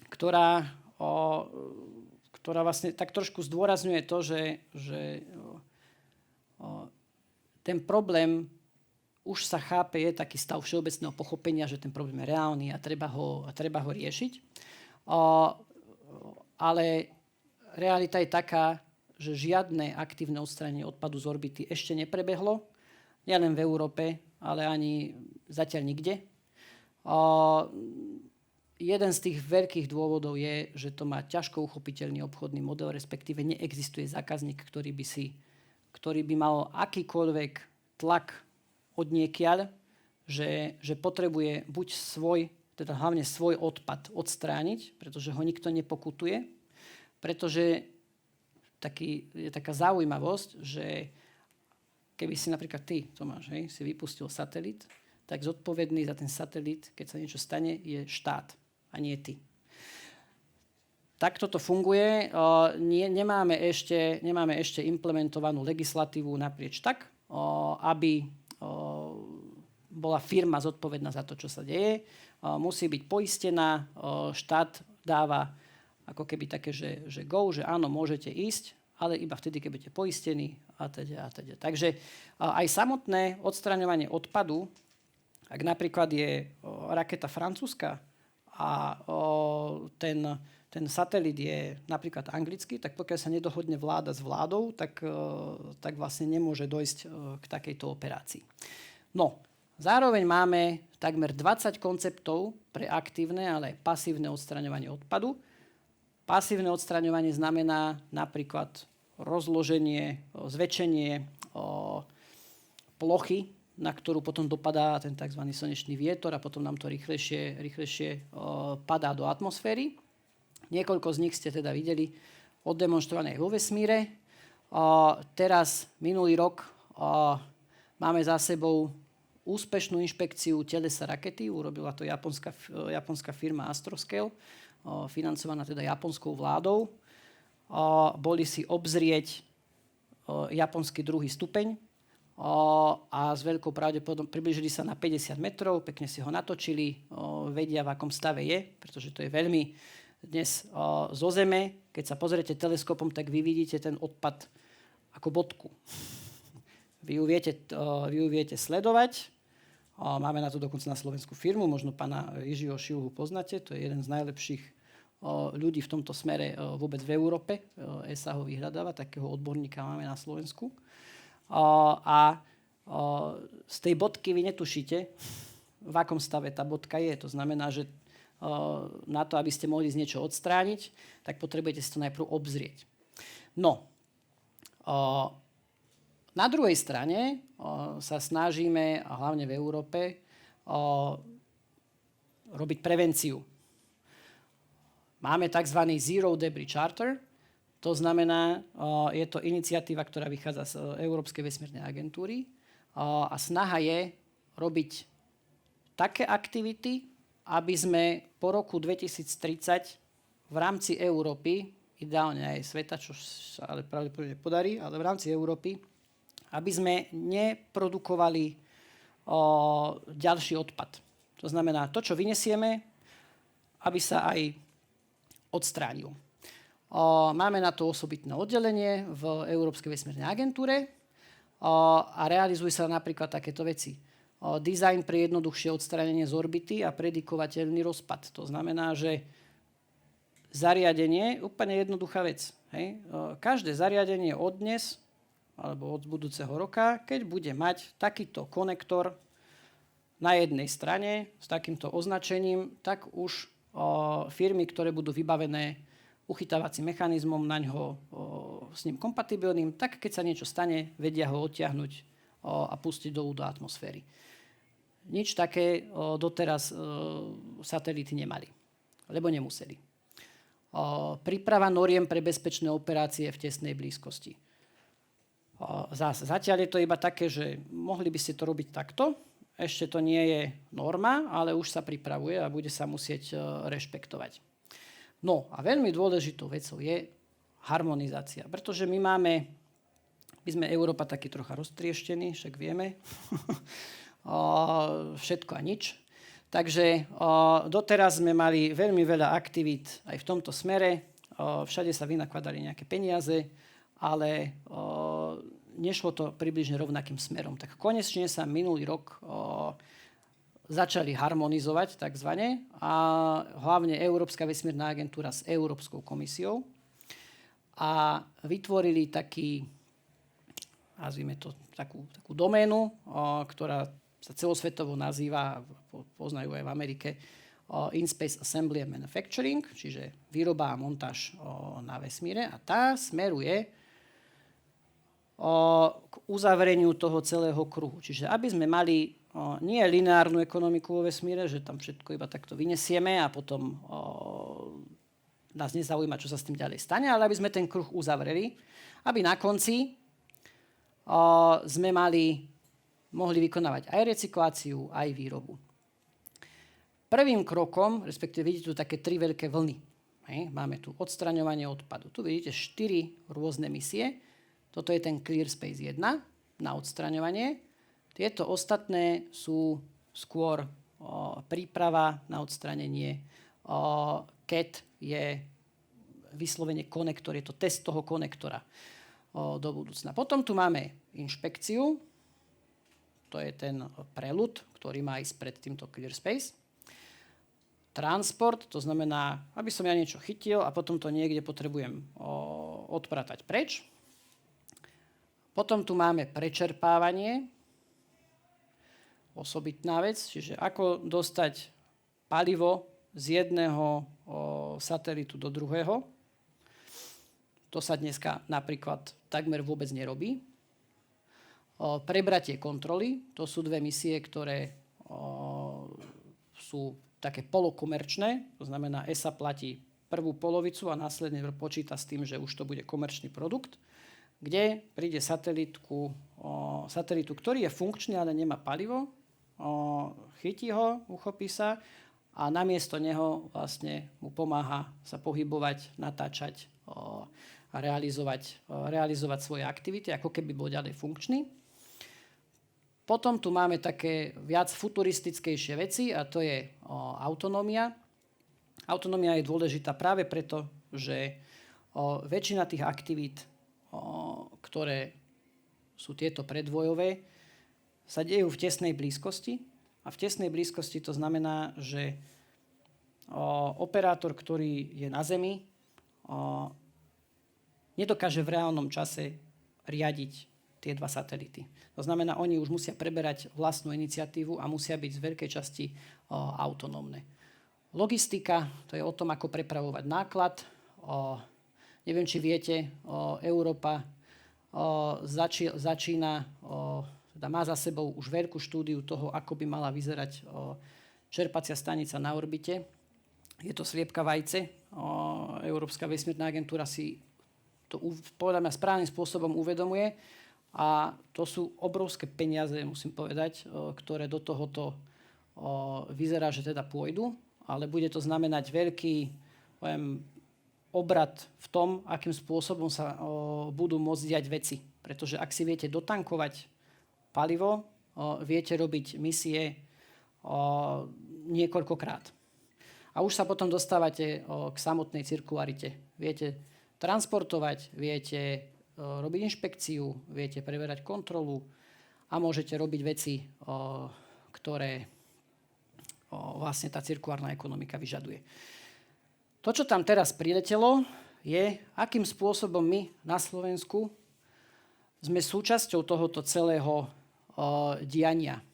ktorá vlastne tak trošku zdôrazňuje to, že ten problém už sa chápe, je taký stav všeobecného pochopenia, že ten problém je reálny a treba ho riešiť. Ale realita je taká, že žiadne aktívne odstránenie odpadu z orbity ešte neprebehlo, nielen v Európe, ale ani zatiaľ nikde. Jeden z tých veľkých dôvodov je, že to má ťažko uchopiteľný obchodný model, respektíve neexistuje zákazník, ktorý by mal akýkoľvek tlak od niekiaľ, že potrebuje buď teda hlavne svoj odpad odstrániť, pretože ho nikto nepokutuje, pretože je taká zaujímavosť, že keby si napríklad ty, Tomáš, si vypustil satelit, tak zodpovedný za ten satelit, keď sa niečo stane, je štát a nie ty. Takto to funguje. Nemáme ešte implementovanú legislatívu naprieč tak, aby bola firma zodpovedná za to, čo sa deje. Musí byť poistená. Štát dáva ako keby také, že go, že áno, môžete ísť, ale iba vtedy, keď budete poistení a teda. Takže aj samotné odstraňovanie odpadu, ak napríklad je raketa francúzska a ten satelit je napríklad anglický, tak pokiaľ sa nedohodne vláda s vládou, tak vlastne nemôže dojsť k takejto operácii. No, zároveň máme takmer 20 konceptov pre aktívne, ale aj pasívne odstraňovanie odpadu. Pasívne odstraňovanie znamená napríklad rozloženie, zväčšenie plochy, na ktorú potom dopadá ten tzv. Slnečný vietor a potom nám to rýchlejšie padá do atmosféry. Niekoľko z nich ste teda videli oddemonstrované vo vesmíre. Teraz, minulý rok, máme za sebou úspešnú inšpekciu telesa rakety. Urobila to japonská firma Astroscale, financovaná teda japonskou vládou. Boli si obzrieť japonský druhý stupeň a s veľkou pravdepodobnosťou približili sa na 50 metrov, pekne si ho natočili, vedia, v akom stave je, pretože to je veľmi dnes zo Zeme. Keď sa pozriete teleskopom, tak vy vidíte ten odpad ako bodku. Vy ju viete sledovať. Máme na to dokonca na Slovensku firmu, možno pána Jižiho Šiuhu poznáte, to je jeden z najlepších ľudí v tomto smere vôbec v Európe. ESA ho vyhľadáva, takého odborníka máme na Slovensku. Z tej bodky vy netušíte, v akom stave tá bodka je. To znamená, že na to, aby ste mohli z niečo odstrániť, tak potrebujete si to najprv obzrieť. No, na druhej strane sa snažíme, a hlavne v Európe, robiť prevenciu. Máme tzv. Zero Debris Charter. To znamená, je to iniciatíva, ktorá vychádza z Európskej vesmírnej agentúry a snaha je robiť také aktivity, aby sme po roku 2030 v rámci Európy, ideálne aj sveta, čo sa ale pravdepodobne podarí, ale v rámci Európy, aby sme neprodukovali ďalší odpad. To znamená, to, čo vyniesieme, aby sa aj odstránil. Máme na to osobitné oddelenie v Európskej vesmírnej agentúre a realizujú sa napríklad takéto veci. Dizajn pre jednoduchšie odstránenie z orbity a predikovateľný rozpad. To znamená, že zariadenie, úplne jednoduchá vec. Hej? Každé zariadenie od dnes alebo od budúceho roka, keď bude mať takýto konektor na jednej strane s takýmto označením, tak už firmy, ktoré budú vybavené uchytávacím mechanizmom na ňo s ním kompatibilným, tak keď sa niečo stane, vedia ho odtiahnuť a pustiť dolu do atmosféry. Nič také doteraz satelity nemali, lebo nemuseli. Príprava noriem pre bezpečné operácie v tesnej blízkosti. Zatiaľ je to iba také, že mohli by ste to robiť takto. Ešte to nie je norma, ale už sa pripravuje a bude sa musieť rešpektovať. No a veľmi dôležitou vecou je harmonizácia, pretože my sme Európa taký trocha roztrieštený, však vieme, všetko a nič. Takže doteraz sme mali veľmi veľa aktivít aj v tomto smere, všade sa vynakladali nejaké peniaze, ale nešlo to približne rovnakým smerom. Tak konečne sa minulý rok začali harmonizovať takzvané a hlavne Európska vesmírna agentúra s Európskou komisiou a vytvorili nazvime to takú doménu, ktorá sa celosvetovo nazýva, poznajú aj v Amerike, In-Space Assembly and Manufacturing, čiže výroba a montáž na vesmíre. A tá smeruje k uzavreniu toho celého kruhu. Čiže aby sme mali nie lineárnu ekonomiku vo vesmíre, že tam všetko iba takto vyniesieme a potom nás nezaujíma, čo sa s tým ďalej stane, ale aby sme ten kruh uzavreli, aby na konci sme mohli vykonávať aj recykláciu, aj výrobu. Prvým krokom, respektíve vidíte tu také 3 veľké vlny. Máme tu odstraňovanie odpadu. Tu vidíte 4 rôzne misie. Toto je ten Clear Space 1 na odstraňovanie. Tieto ostatné sú skôr príprava na odstranenie. CAT je vyslovene konektor, je to test toho konektora do budúcna. Potom tu máme inšpekciu. To je ten preľud, ktorý má ísť pred týmto Clear Space. Transport, to znamená, aby som ja niečo chytil a potom to niekde potrebujem odpratať preč. Potom tu máme prečerpávanie, osobitná vec, čiže ako dostať palivo z jedného satelitu do druhého. To sa dneska napríklad takmer vôbec nerobí. Prebratie kontroly, to sú 2 misie, ktoré sú také polokomerčné, to znamená ESA platí prvú polovicu a následne počíta s tým, že už to bude komerčný produkt, kde príde satelitu, ktorý je funkčný, ale nemá palivo, chytí ho, uchopí sa a namiesto neho vlastne mu pomáha sa pohybovať, natáčať a realizovať svoje aktivity, ako keby bol ďalej funkčný. Potom tu máme také viac futuristickejšie veci a to je autonómia. Autonómia je dôležitá práve preto, že väčšina tých aktivít, ktoré sú tieto predvojové, sa dejú v tesnej blízkosti. A v tesnej blízkosti to znamená, že operátor, ktorý je na Zemi, nedokáže v reálnom čase riadiť tie 2 satelity. To znamená, oni už musia preberať vlastnú iniciatívu a musia byť z veľkej časti autonómne. Logistika, to je o tom, ako prepravovať náklad. Neviem, či viete, Európa začína, má za sebou už veľkú štúdiu toho, ako by mala vyzerať čerpacia stanica na orbite. Je to sliepka vajce. Európska vesmírna agentúra si to podľa mňa správnym spôsobom uvedomuje. A to sú obrovské peniaze, musím povedať, ktoré do tohoto vyzerá, že teda pôjdu, ale bude to znamenať veľký obrat v tom, akým spôsobom sa budú môcť diať veci. Pretože ak si viete dotankovať palivo, viete robiť misie niekoľkokrát. A už sa potom dostávate k samotnej cirkularite. Viete transportovať, viete robiť inšpekciu, viete preberať kontrolu a môžete robiť veci, ktoré vlastne tá cirkulárna ekonomika vyžaduje. To, čo tam teraz priletelo, je, akým spôsobom my na Slovensku sme súčasťou tohoto celého diania.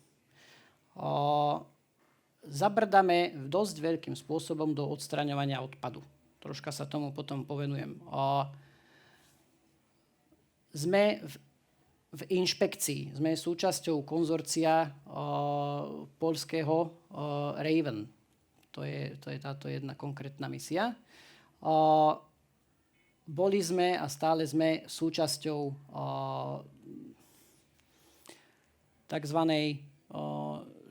Zabrdáme dosť veľkým spôsobom do odstraňovania odpadu. Troška sa tomu potom povenujem. Sme v inšpekcii, sme súčasťou konzorcia poľského Raven. To je táto jedna konkrétna misia. Boli sme a stále sme súčasťou takzvanej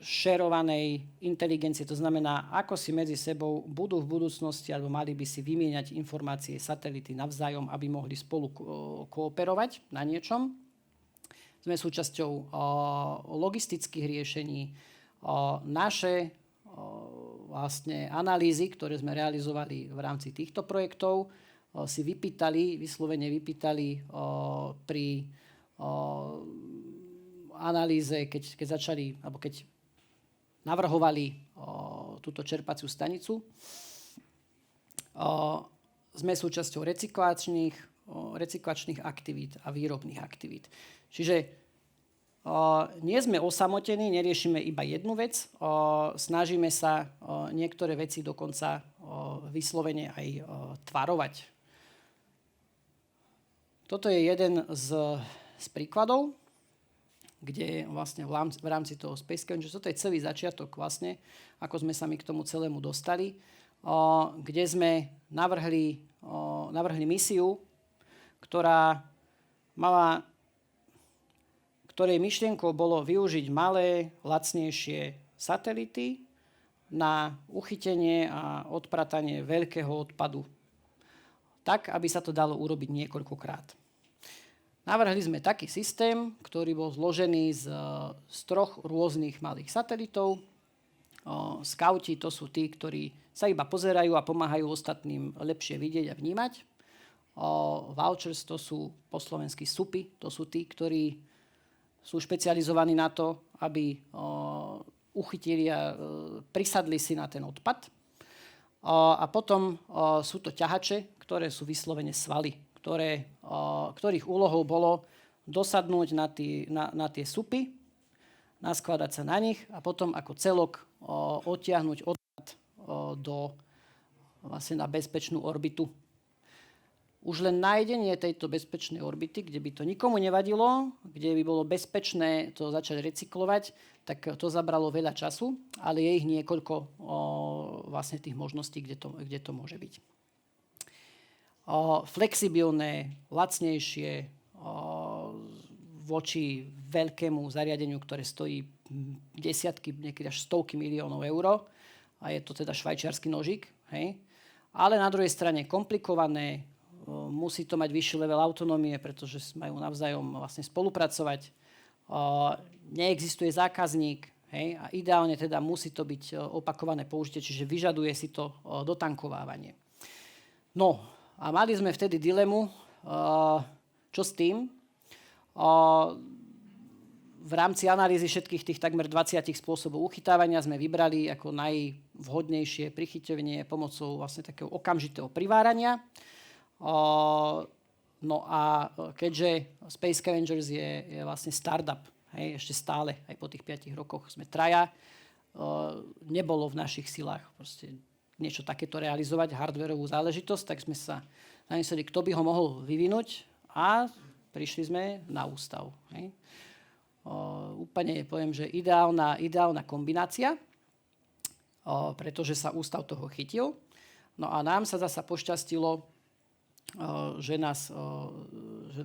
šerovanej inteligencie. To znamená, ako si medzi sebou budú v budúcnosti alebo mali by si vymieňať informácie satelity navzájom, aby mohli spolu kooperovať na niečom. Sme súčasťou logistických riešení. Naše vlastne analýzy, ktoré sme realizovali v rámci týchto projektov, si vyslovene vypýtali pri analýze, keď začali, alebo keď navrhovali túto čerpaciu stanicu. Sme súčasťou recyklačných aktivít a výrobných aktivít. Čiže nie sme osamotení, neriešime iba jednu vec, snažíme sa niektoré veci dokonca vyslovene aj tvarovať. Toto je jeden z príkladov, kde vlastne v rámci toho Space Scavengers, toto je celý začiatok vlastne, ako sme sa my k tomu celému dostali, kde sme navrhli misiu, ktorej myšlienkou bolo využiť malé, lacnejšie satelity na uchytenie a odpratanie veľkého odpadu. Tak, aby sa to dalo urobiť niekoľkokrát. Navrhli sme taký systém, ktorý bol zložený z 3 rôznych malých satelitov. Skauti to sú tí, ktorí sa iba pozerajú a pomáhajú ostatným lepšie vidieť a vnímať. Vultures to sú po slovensky supy, to sú tí, ktorí sú špecializovaní na to, aby uchytili a prisadli si na ten odpad. A potom sú to ťahače, ktoré sú vyslovene svaly, ktorých úlohou bolo dosadnúť na tie supy, naskladať sa na nich a potom ako celok odtiahnuť odpad vlastne na bezpečnú orbitu. Už len nájdenie tejto bezpečnej orbity, kde by to nikomu nevadilo, kde by bolo bezpečné to začať recyklovať, tak to zabralo veľa času, ale je ich niekoľko vlastne tých možností, kde to môže byť. Flexibilné, lacnejšie voči veľkému zariadeniu, ktoré stojí desiatky, niekedy až stovky miliónov eur. A je to teda švajčiarsky nožík. Hej? Ale na druhej strane komplikované, musí to mať vyšší level autonómie, pretože majú navzájom vlastne spolupracovať. Neexistuje zákazník, hej? A ideálne teda musí to byť opakované použitie, čiže vyžaduje si to dotankovávanie. No, a mali sme vtedy dilemu, čo s tým. V rámci analýzy všetkých tých takmer 20 spôsobov uchytávania sme vybrali ako najvhodnejšie prichyťovanie pomocou vlastne takého okamžitého privárania. No a keďže Space Scavengers je vlastne startup, hej, ešte stále, aj po tých 5 rokoch sme traja, nebolo v našich silách proste niečo takéto realizovať, hardwareovú záležitosť, tak sme sa zamysleli, kto by ho mohol vyvinúť a prišli sme na ústav. Hej. Úplne poviem, že ideálna kombinácia, pretože sa ústav toho chytil. No a nám sa zasa pošťastilo, že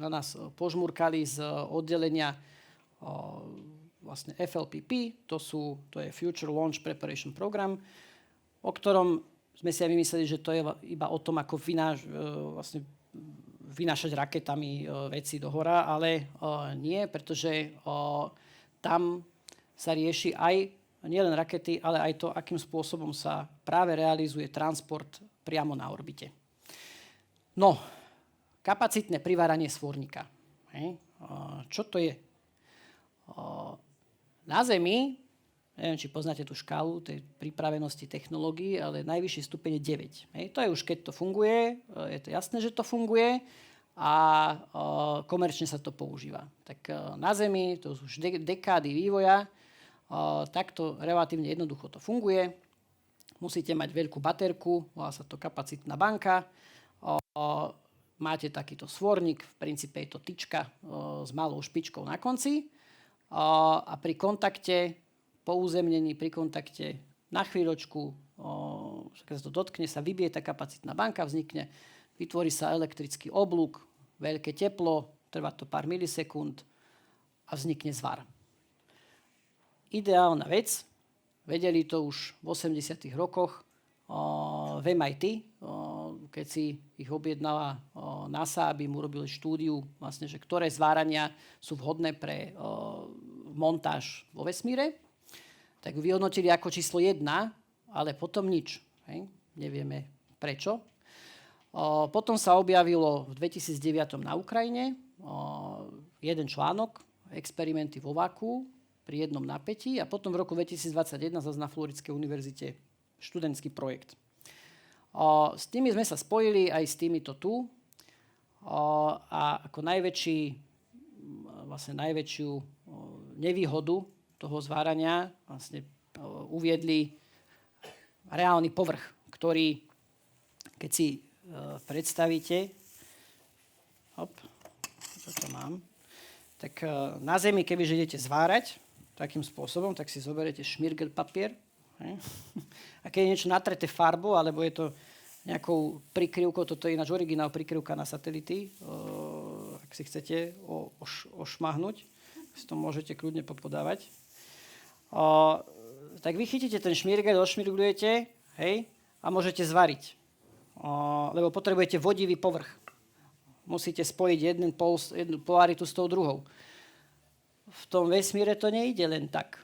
na nás požmurkali z oddelenia vlastne FLPP, to je Future Launch Preparation Program, o ktorom sme si aj vymysleli, že to je iba o tom, ako vlastne vynášať raketami veci do hora, ale nie, pretože tam sa rieši aj nielen rakety, ale aj to, akým spôsobom sa práve realizuje transport priamo na orbite. No, kapacitné priváranie svorníka. Čo to je? Na Zemi, neviem, či poznáte tú škálu tej pripravenosti technológií, ale najvyšší stupeň je 9. To je už, keď to funguje, je to jasné, že to funguje a komerčne sa to používa. Tak na Zemi, to už dekády vývoja, takto relatívne jednoducho to funguje. Musíte mať veľkú baterku, volá sa to kapacitná banka. Máte takýto svorník, v princípe je to tyčka s malou špičkou na konci a pri kontakte, po uzemnení, pri kontakte na chvíľočku, keď sa to dotkne, sa vybije tá kapacitná banka, vytvorí sa elektrický oblúk, veľké teplo, trvá to pár milisekúnd a vznikne zvar. Ideálna vec, vedeli to už v 80. rokoch v MIT, keď si ich objednala NASA, aby mu robili štúdiu, vlastne, že ktoré zvárania sú vhodné pre montáž vo vesmíre, tak vyhodnotili ako číslo 1, ale potom nič. Hej? Nevieme prečo. Potom sa objavilo v 2009 na Ukrajine jeden článok, experimenty vo vákuu pri jednom napätí a potom v roku 2021 zase na Floridskej univerzite študentský projekt. S tými sme sa spojili aj s týmito tu a ako najväčšiu nevýhodu toho zvárania vlastne uviedli reálny povrch, ktorý, keď si predstavíte, toto mám, tak na zemi, kebyže idete zvárať takým spôsobom, tak si zoberiete šmirgel papier. A keď je niečo natreté farbou, alebo je to nejakou prikryvkou, toto je ináč originál prikryvka na satelity, ak si chcete ošmahnuť, si to môžete kľudne popodávať. Tak vy chytíte ten šmirgel, ošmirglujete, hej, a môžete zvariť. Lebo potrebujete vodivý povrch. Musíte spojiť jednu polaritu s tou druhou. V tom vesmíre to nejde len tak.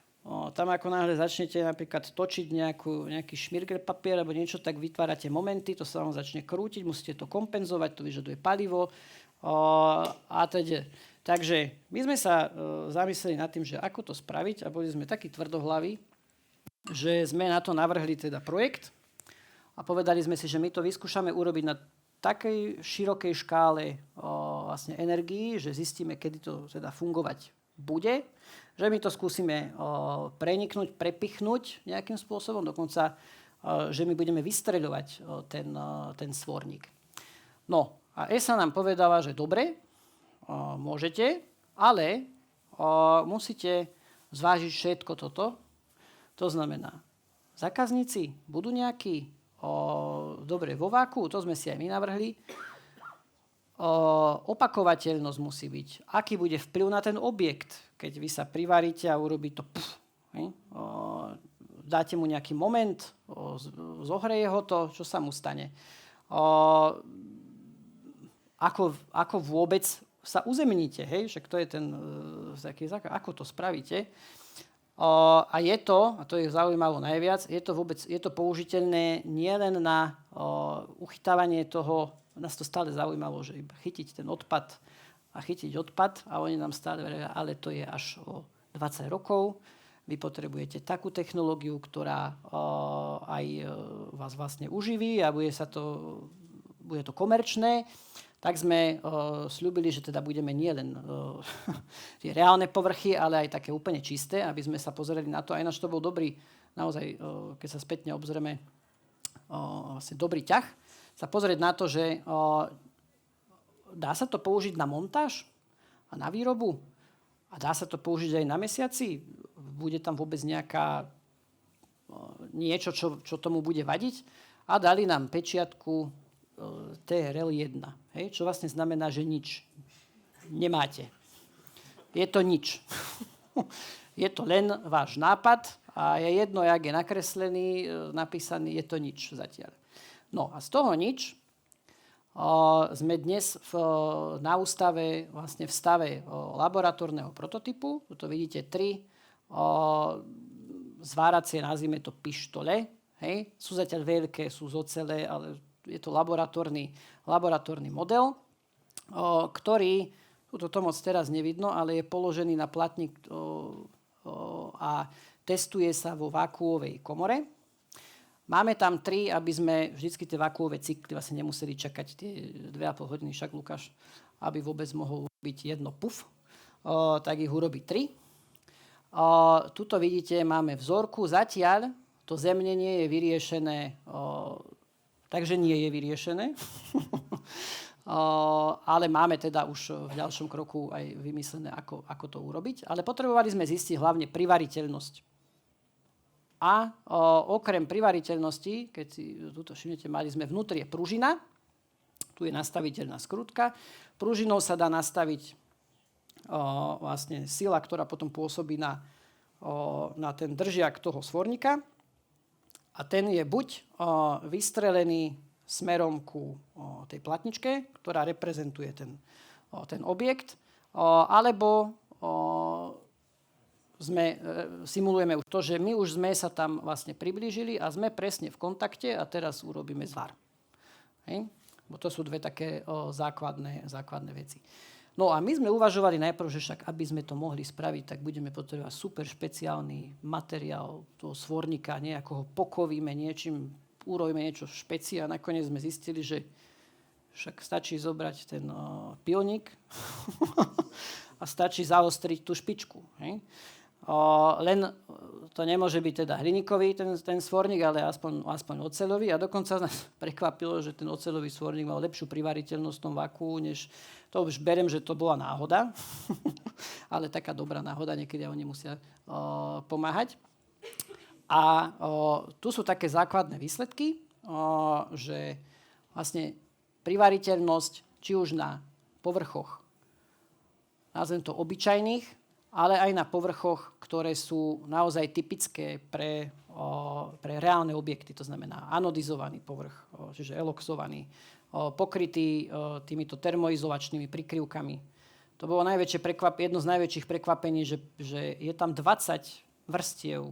Tam ako náhle začnete napríklad točiť nejaký šmirgel papier alebo niečo, tak vytvárate momenty, to sa vám začne krútiť, musíte to kompenzovať, to vyžaduje palivo a teda. Takže my sme sa zamysleli nad tým, že ako to spraviť a boli sme takí tvrdohlaví, že sme na to navrhli teda projekt a povedali sme si, že my to vyskúšame urobiť na takej širokej škále vlastne energií, že zistíme, kedy to teda fungovať bude, že my to skúsime preniknúť, prepichnúť nejakým spôsobom, dokonca, že my budeme vystreľovať ten svorník. No a ESA nám povedala, že dobre, môžete, ale musíte zvážiť všetko toto. To znamená, zákazníci budú nejakí, dobre, vo váku, to sme si aj my navrhli. Opakovateľnosť musí byť. Aký bude vplyv na ten objekt, keď vy sa privaríte a urobí to dáte mu nejaký moment, zohreje ho to, čo sa mu stane. Ako vôbec sa uzemníte, hej? Však to je ten taký základ. Ako to spravíte? A je to, a to je zaujímavé najviac, je to použiteľné nielen na uchytávanie toho, nás to stále zaujímalo, že iba chytiť ten odpad a chytiť odpad a oni nám stále veria, ale to je až o 20 rokov. Vy potrebujete takú technológiu, ktorá aj vás vlastne uživí a bude to komerčné. Tak sme sľúbili, že teda budeme nielen tie reálne povrchy, ale aj také úplne čisté, aby sme sa pozreli na to. A ináč to bol dobrý, naozaj, keď sa spätne obzrieme, vlastne dobrý ťah, sa pozrieť na to, že dá sa to použiť na montáž a na výrobu a dá sa to použiť aj na mesiaci. Bude tam vôbec niečo, čo tomu bude vadiť. A dali nám pečiatku TRL1, hej, čo vlastne znamená, že nič nemáte. Je to nič. Je to len váš nápad a je jedno, jak je nakreslený, napísaný, je to nič zatiaľ. No a z toho nič sme dnes na ústave, vlastne v stave laboratórneho prototypu. Tu vidíte 3 zváracie, nazvime to pištole. Hej. Sú zatiaľ veľké, sú z ocele, ale je to laboratórny model, ktorý, to moc teraz nevidno, ale je položený na platník a testuje sa vo vákuovej komore. Máme tam 3, aby sme vždycky tie vákuové cykly vlastne nemuseli čakať tie 2,5 hodiny, však Lukáš, aby vôbec mohol byť jedno puf, tak ich urobí 3. Tuto vidíte, máme vzorku. Zatiaľ to zemnenie je vyriešené, takže nie je vyriešené, ale máme teda už v ďalšom kroku aj vymyslené, ako to urobiť. Ale potrebovali sme zistiť hlavne privariteľnosť. A okrem privariteľnosti, keď si tuto všimnete, mali sme vnútri je pružina, tu je nastaviteľná skrutka. Pružinou sa dá nastaviť vlastne sila, ktorá potom pôsobí na ten držiak toho svorníka. A ten je buď vystrelený smerom ku tej platničke, ktorá reprezentuje ten objekt, alebo simulujeme už to, že my už sme sa tam vlastne priblížili a sme presne v kontakte a teraz urobíme zvar. Hej? Bo to sú 2 také základné veci. No a my sme uvažovali najprv, že však aby sme to mohli spraviť, tak budeme potrebovať super špeciálny materiál toho svorníka, nejako ho pokovíme niečím, urobíme niečo špeci a nakoniec sme zistili, že však stačí zobrať ten pilník a stačí zaostriť tú špičku. Hej? Len to nemôže byť teda hliníkový ten svorník, ale aspoň oceľový. A dokonca nás prekvapilo, že ten oceľový svorník mal lepšiu privariteľnosť v tom vakuu, než to už beriem, že to bola náhoda. Ale taká dobrá náhoda, niekedy oni musia pomáhať. A tu sú také základné výsledky, že vlastne privariteľnosť, či už na povrchoch, nazvem to obyčajných, ale aj na povrchoch, ktoré sú naozaj typické pre reálne objekty, to znamená anodizovaný povrch, čiže eloxovaný, pokrytý týmito termoizolačnými prikryvkami. To bolo jedno z najväčších prekvapení, že je tam 20 vrstiev.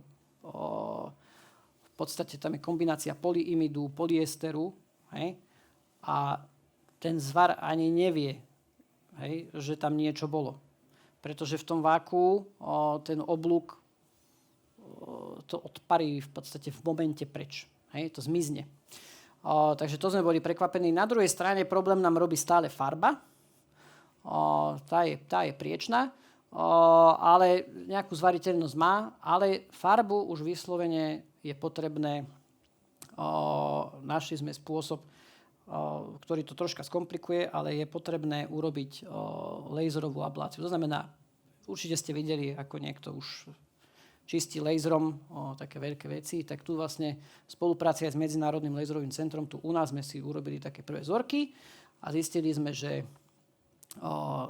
V podstate tam je kombinácia polyimidu, polyesteru, hej? A ten zvar ani nevie, hej, že tam niečo bolo. Pretože v tom vákuu ten oblúk to odparí v podstate v momente preč. Hej, to zmizne. Takže to sme boli prekvapení. Na druhej strane problém nám robí stále farba. Tá je priečná, ale nejakú zvariteľnosť má, ale farbu už vyslovene je potrebné. Našli sme spôsob, ktorý to troška skomplikuje, ale je potrebné urobiť laserovú abláciu. To znamená, určite ste videli, ako niekto už čistí laserom také veľké veci, tak tu vlastne v spolupráci aj s Medzinárodným laserovým centrom, tu u nás sme si urobili také prvé vzorky a zistili sme, že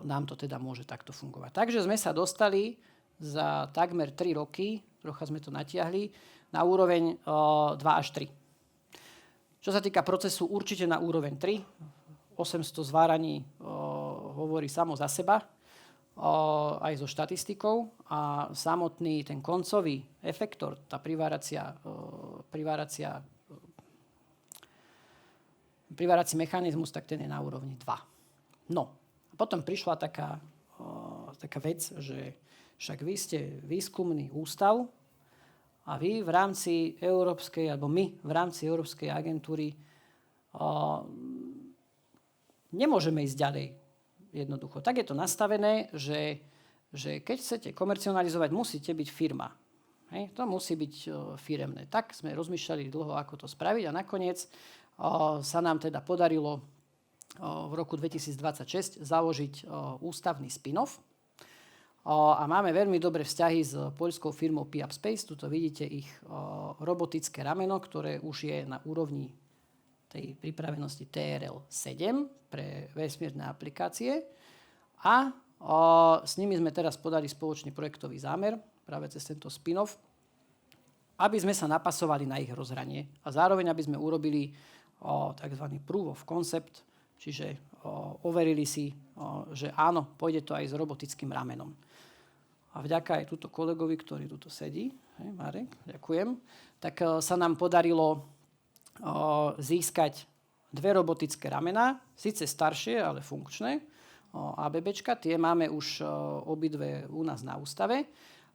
nám to teda môže takto fungovať. Takže sme sa dostali za takmer 3 roky, trocha sme to natiahli, na úroveň 2 až 3. Čo sa týka procesu, určite na úroveň 3. 800 zváraní hovorí samo za seba, aj so štatistikou. A samotný ten koncový efektor, tá privárací mechanizmus, tak ten je na úrovni 2. No, a potom prišla taká vec, že však vy ste výskumný ústav, a vy v rámci európskej, alebo my v rámci Európskej agentúry nemôžeme ísť ďalej jednoducho. Tak je to nastavené, že keď chcete komercionalizovať, musíte byť firma. Hej? To musí byť firemné. Tak sme rozmýšľali dlho, ako to spraviť a nakoniec sa nám teda podarilo v roku 2026 založiť ústavný spin-off. A máme veľmi dobré vzťahy s poľskou firmou Piap Space. Tuto vidíte ich robotické rameno, ktoré už je na úrovni tej pripravenosti TRL-7 pre vesmírne aplikácie. A s nimi sme teraz podali spoločný projektový zámer práve cez tento spin-off, aby sme sa napasovali na ich rozhranie a zároveň, aby sme urobili tzv. Proof of concept, čiže overili si, že áno, pôjde to aj s robotickým ramenom. A vďaka aj túto kolegovi, ktorý tuto sedí, Marek, ďakujem, tak sa nám podarilo získať 2 robotické ramená, síce staršie, ale funkčné, ABBčka, tie máme už obidve u nás na ústave.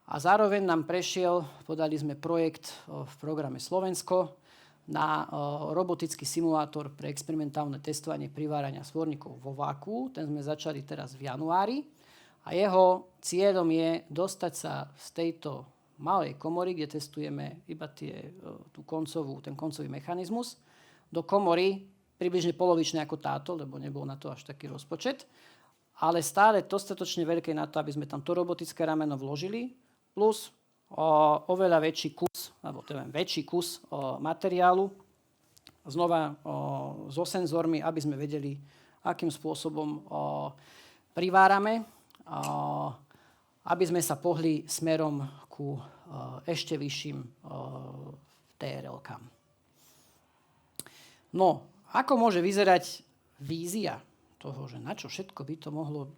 A zároveň nám podali sme projekt v programe Slovensko na robotický simulátor pre experimentálne testovanie privárania svorníkov vo vákuu. Ten sme začali teraz v januári. A jeho cieľom je dostať sa z tejto malej komory, kde testujeme iba ten koncový mechanizmus, do komory približne polovičnej ako táto, lebo nebol na to až taký rozpočet, ale stále dostatočne veľké na to, aby sme tam to robotické rameno vložili, plus oveľa väčší kus, alebo teda väčší kus materiálu, znova so senzormi, aby sme vedeli, akým spôsobom privárame, aby sme sa pohli smerom ku ešte vyšším TRL-kám. No, ako môže vyzerať vízia toho, že na čo všetko by to mohlo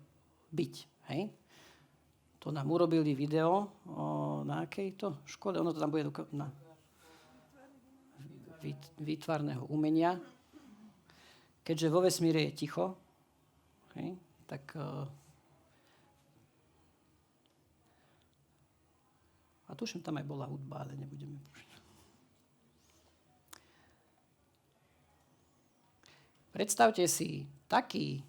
byť? Hej? To nám urobili video na akejto škole? Ono to tam bude na výtvarného umenia. Keďže vo vesmíre je ticho, hej, tak a tuším, tam aj bola hudba, ale nebudeme púšťať. Predstavte si taký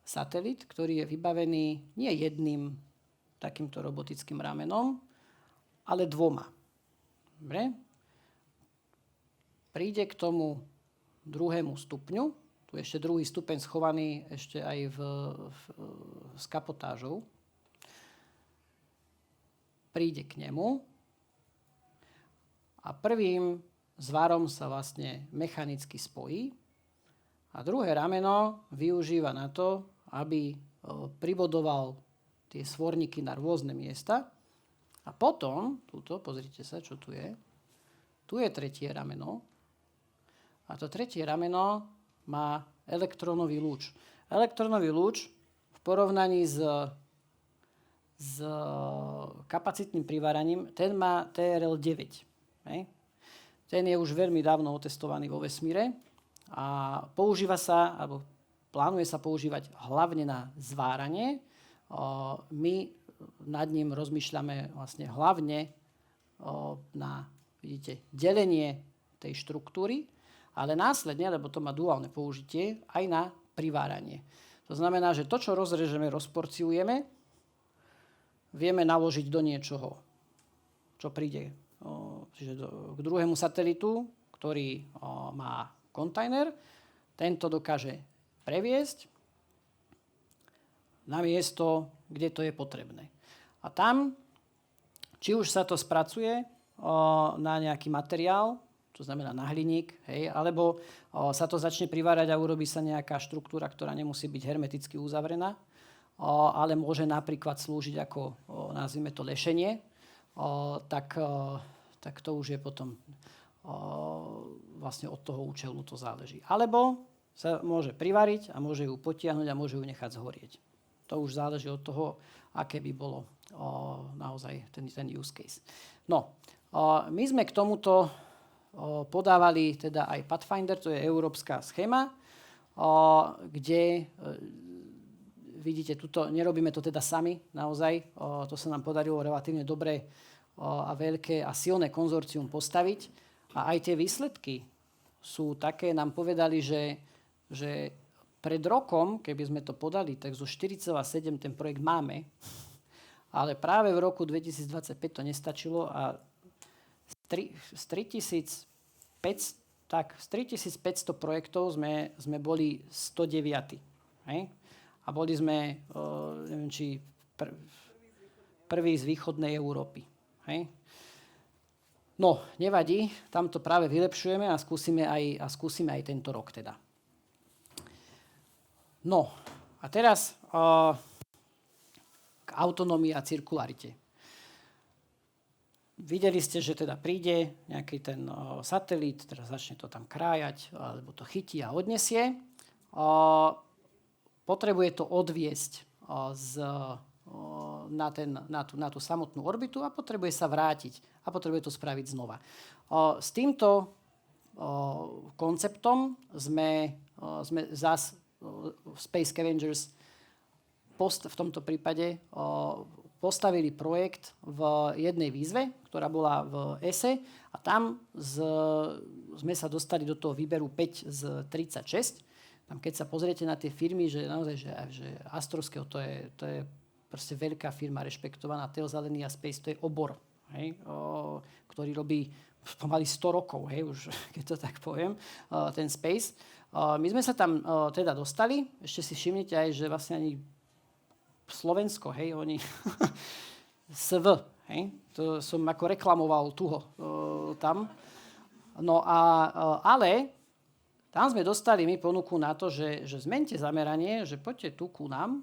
satelit, ktorý je vybavený nie jedným takýmto robotickým ramenom, ale 2. Dobre? Príde k tomu 2. stupňu, tu je ešte 2. stupeň schovaný ešte aj s kapotážou. Príde k nemu a prvým zvarom sa vlastne mechanicky spojí a druhé rameno využíva na to, aby pribodoval tie svorníky na rôzne miesta. A potom, pozrite sa, čo tu je. Tu je 3. rameno. A to 3. rameno má elektrónový lúč. Elektrónový lúč v porovnaní s kapacitným priváraním, ten má TRL 9. Hej? Ten je už veľmi dávno otestovaný vo vesmíre a používa sa, alebo plánuje sa používať hlavne na zváranie. My nad ním rozmýšľame vlastne hlavne na, vidíte, delenie tej štruktúry, ale následne, lebo to má duálne použitie, aj na priváranie. To znamená, že to, čo rozrežeme, rozporciujeme, vieme naložiť do niečoho, čo príde k druhému satelitu, ktorý má kontajner. Tento dokáže previesť na miesto, kde to je potrebné. A tam, či už sa to spracuje na nejaký materiál, to znamená na hliník, hej, alebo sa to začne privárať a urobí sa nejaká štruktúra, ktorá nemusí byť hermeticky uzavrená, ale môže napríklad slúžiť ako, nazvime to, lešenie, tak to už je potom vlastne od toho účelu to záleží. Alebo sa môže privariť a môže ju potiahnuť a môže ju nechať zhorieť. To už záleží od toho, aké by bolo naozaj ten use case. No, my sme k tomuto podávali teda aj Pathfinder, to je európska schéma, kde vidíte, tuto nerobíme to teda sami, naozaj. To sa nám podarilo relatívne dobre a veľké a silné konzorcium postaviť. A aj tie výsledky sú také, nám povedali, že pred rokom, keby sme to podali, tak zo 4,7 ten projekt máme, ale práve v roku 2025 to nestačilo a z 3500 projektov sme boli 109. Hej? A boli sme, neviem, či prvý z východnej Európy. Hej? No, nevadí, tam to práve vylepšujeme a skúsime aj tento rok teda. No, a teraz k autonómii a cirkularite. Videli ste, že teda príde nejaký ten satelit, teraz začne to tam krájať, alebo to chytí a odnesie. Potrebuje to odviesť na tú samotnú orbitu a potrebuje sa vrátiť a potrebuje to spraviť znova. S týmto konceptom sme zas Space Scavengers v tomto prípade postavili projekt v jednej výzve, ktorá bola v ESE a tam sme sa dostali do toho výberu 5 z 36. Tam keď sa pozriete na tie firmy, že naozaj, že Astroscale to je proste veľká firma, rešpektovaná, Thales Alenia Space, to je obor, hej, ktorý robí pomaly 100 rokov, hej, už keď to tak poviem, ten Space. My sme sa tam teda dostali, ešte si všimnite aj, že vlastne ani Slovensko, hej, oni SV, hej, to som ako reklamoval tuho tam. No ale tam sme dostali my ponuku na to, že zmente zameranie, že poďte tu ku nám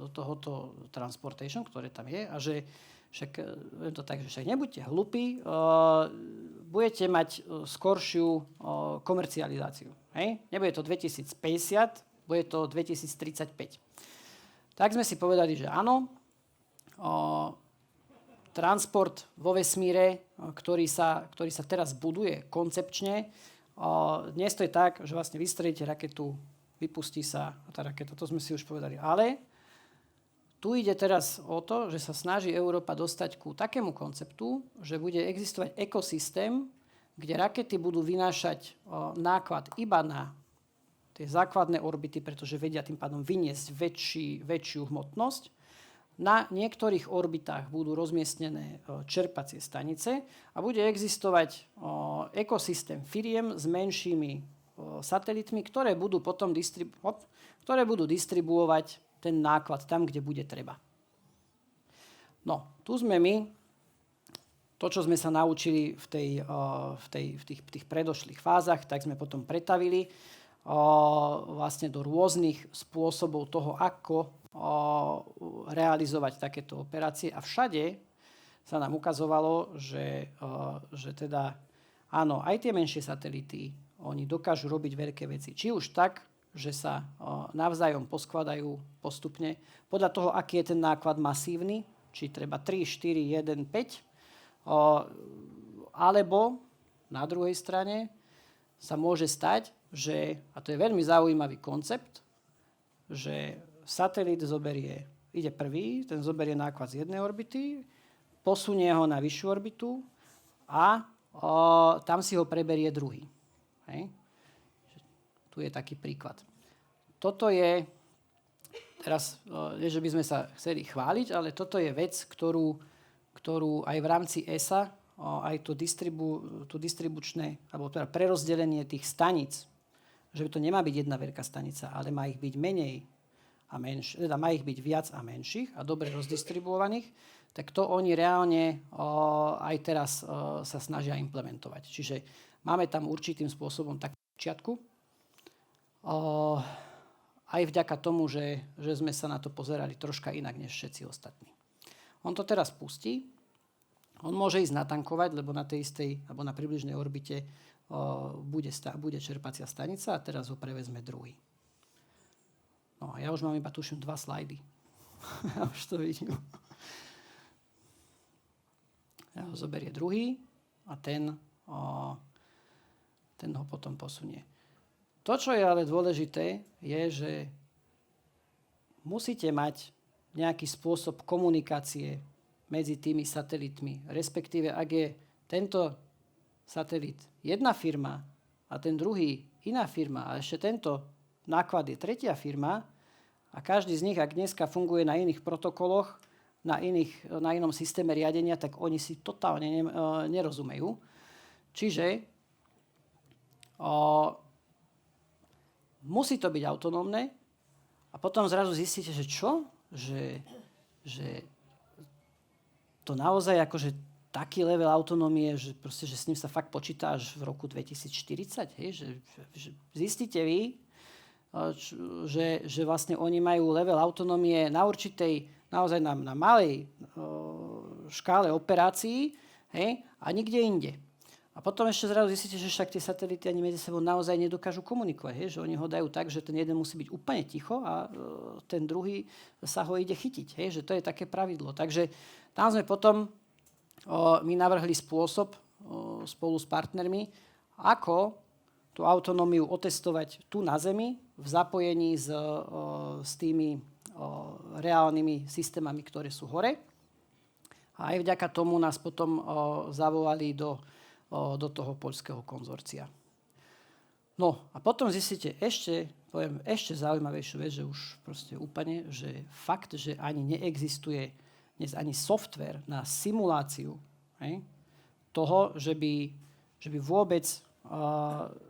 do tohoto transportation, ktoré tam je a že však nebuďte hlupí, budete mať skoršiu komercializáciu. Hej? Nebude to 2050, bude to 2035. Tak sme si povedali, že áno, transport vo vesmíre, ktorý sa teraz buduje koncepčne, dnes to je tak, že vlastne vystrelíte raketu, vypustí sa tá raketa, to sme si už povedali. Ale tu ide teraz o to, že sa snaží Európa dostať ku takému konceptu, že bude existovať ekosystém, kde rakety budú vynášať náklad iba na tie základné orbity, pretože vedia tým pádom vyniesť väčšiu hmotnosť. Na niektorých orbitách budú rozmiestnené čerpacie stanice a bude existovať ekosystém firiem s menšími satelitmi, ktoré budú potom distribuovať ten náklad tam, kde bude treba. No, tu sme my. To, čo sme sa naučili v tých predošlých fázach, tak sme potom pretavili vlastne do rôznych spôsobov toho, ako realizovať takéto operácie. A všade sa nám ukazovalo, že teda áno, aj tie menšie satelity, oni dokážu robiť veľké veci. Či už tak, že sa navzájom poskladajú postupne podľa toho, aký je ten náklad masívny, či treba 3, 4, 1, 5, alebo na druhej strane sa môže stať, že, a to je veľmi zaujímavý koncept, že satelit ide prvý, ten zoberie náklad z jednej orbity, posunie ho na vyššiu orbitu a tam si ho preberie druhý. Hej. Tu je taký príklad. Toto je, teraz, nie že by sme sa chceli chváliť, ale toto je vec, ktorú aj v rámci ESA, aj to distribučné, alebo teda prerozdelenie tých staníc, že to nemá byť jedna veľká stanica, ale má ich byť menej a menších, teda má ich byť viac a menších a dobre rozdistribuovaných, tak to oni reálne aj teraz sa snažia implementovať. Čiže máme tam určitým spôsobom takú počiatku, aj vďaka tomu, že sme sa na to pozerali troška inak než všetci ostatní. On to teraz pustí. On môže ísť natankovať, lebo na tej istej alebo na približnej orbite bude čerpacia stanica a teraz ho prevezme druhý. No a ja už mám iba tuším 2 slajdy. Ja už to vidím. Ja ho zoberie druhý a ten ho potom posunie. To, čo je ale dôležité, je, že musíte mať nejaký spôsob komunikácie medzi tými satelitmi. Respektíve, ak je tento satelit jedna firma a ten druhý iná firma a ešte tento náklad je tretia firma a každý z nich, ak dneska funguje na iných protokoloch, na inom systéme riadenia, tak oni si totálne nerozumejú. Čiže musí to byť autonómne a potom zrazu zistíte, že čo? Že to naozaj akože taký level autonómie, že s ním sa fakt počíta až v roku 2040. Hej? Že zistíte vy, že vlastne oni majú level autonómie na určitej, naozaj na malej škále operácií, hej? A nikde inde. A potom ešte zrazu zistíte, že však tie satelity ani medzi sebou naozaj nedokážu komunikovať. Hej? Že oni ho dajú tak, že ten jeden musí byť úplne ticho a ten druhý sa ho ide chytiť. Hej? Že to je také pravidlo. Takže tam sme potom my navrhli spôsob spolu s partnermi, ako tú autonómiu otestovať tu na Zemi v zapojení s tými reálnymi systémami, ktoré sú hore. A aj vďaka tomu nás potom zavolali do toho poľského konzorcia. No a potom zistíte ešte zaujímavejšiu vec, že už proste úplne, že fakt, že ani neexistuje dnes ani software na simuláciu toho, že by vôbec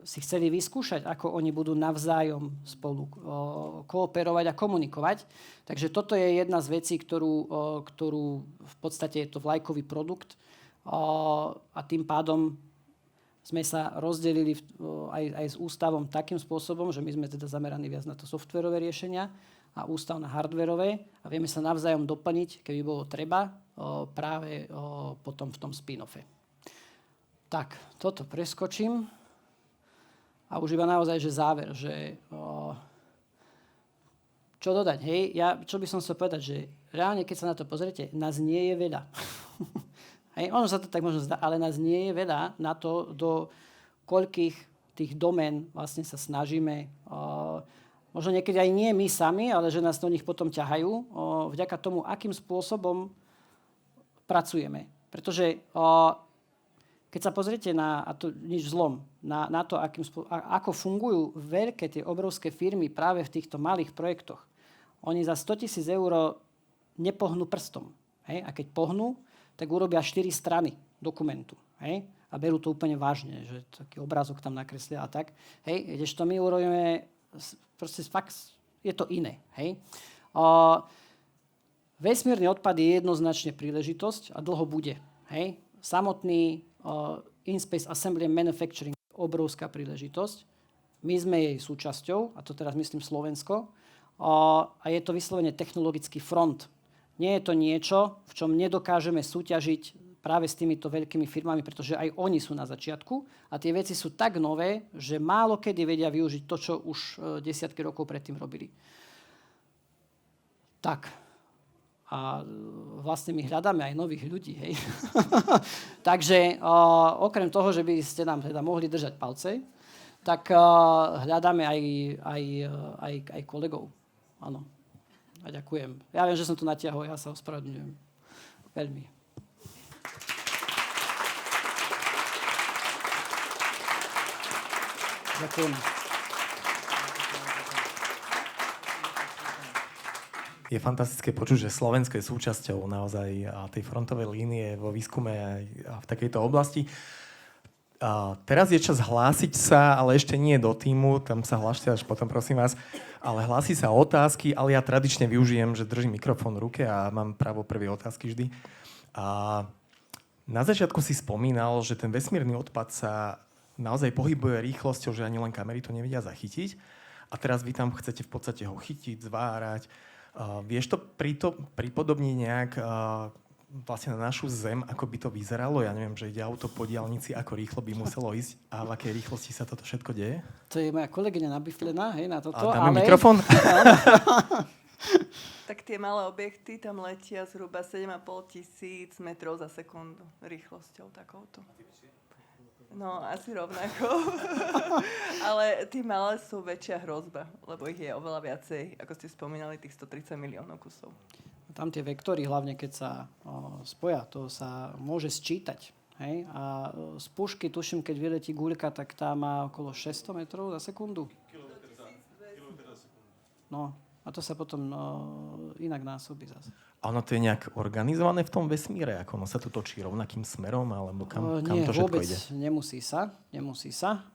si chceli vyskúšať, ako oni budú navzájom spolu kooperovať a komunikovať. Takže toto je jedna z vecí, ktorú v podstate je to vlajkový produkt a tým pádom sme sa rozdelili aj s ústavom takým spôsobom, že my sme teda zameraní viac na to softverové riešenia a ústav na hardverové a vieme sa navzájom doplniť, keby bolo treba, práve potom v tom spin-offe. Tak, toto preskočím a už iba naozaj, že záver, že čo dodať, hej, čo by som chcel povedať, že reálne, keď sa na to pozriete, nás nie je veľa. Hej, ono sa to tak možno zdá, ale nás nie je veľa na to, do koľkých tých domén vlastne sa snažíme, možno niekedy aj nie my sami, ale že nás do nich potom ťahajú, vďaka tomu, akým spôsobom pracujeme. Pretože keď keď sa pozriete a to nič zlom, na to, ako fungujú veľké tie obrovské firmy práve v týchto malých projektoch, oni za 100 000 eur nepohnú prstom. Hej? A keď pohnú, tak urobia 4 strany dokumentu. Hej? A berú to úplne vážne, že taký obrázok tam nakreslia a tak. Hej? Kdežto my urobíme, proste fakt je to iné. Hej? Vesmírny odpad je jednoznačne príležitosť a dlho bude. Hej? Samotný In-Space Assembly and Manufacturing obrovská príležitosť. My sme jej súčasťou, a to teraz myslím Slovensko, a je to vyslovene technologický front. Nie je to niečo, v čom nedokážeme súťažiť práve s týmito veľkými firmami, pretože aj oni sú na začiatku a tie veci sú tak nové, že málo kedy vedia využiť to, čo už desiatky rokov predtým robili. Tak. A vlastne my hľadáme aj nových ľudí. Hej. Takže okrem toho, že by ste nám teda mohli držať palce, tak hľadáme aj kolegov. Áno. A ďakujem. Ja viem, že som to natiahol, ja sa ospravedlňujem. Veľmi. Ďakujem. Je fantastické počuť, že Slovensko je súčasťou naozaj tej frontovej línie vo výskume aj v takejto oblasti. Teraz je čas hlásiť sa, ale ešte nie do týmu, tam sa hláste až potom, prosím vás. Ale hlási sa otázky, ale ja tradične využijem, že držím mikrofón v ruke a mám právo prvej otázky vždy. Na začiatku si spomínal, že ten vesmírny odpad sa naozaj pohybuje rýchlosťou, že ani len kamery to nevedia zachytiť. A teraz vy tam chcete v podstate ho chytiť, zvárať. Vieš to pripodobniť nejak vlastne na našu Zem, ako by to vyzeralo? Ja neviem, že ide auto po diaľnici, ako rýchlo by muselo ísť a v akej rýchlosti sa toto všetko deje? To je moja kolegyňa nabiflená, hej, na toto. A dáme mikrofón? Tak tie malé objekty tam letia zhruba 7 500 metrov za sekundu rýchlosťou takouto. No, asi rovnako. Ale tí malé sú väčšia hrozba, lebo ich je oveľa viacej, ako ste spomínali, tých 130 miliónov kusov. Tam tie vektory, hlavne keď sa spoja, to sa môže sčítať. Hej? A z pušky, tuším, keď vyletí guľka, tak tá má okolo 600 metrov za sekundu. Kilometr za sekundu. No, a to sa potom inak násobí zase. A ono to je nejak organizované v tom vesmíre? Ako ono sa to točí rovnakým smerom? Alebo kam to všetko ide? Nie, nemusí sa.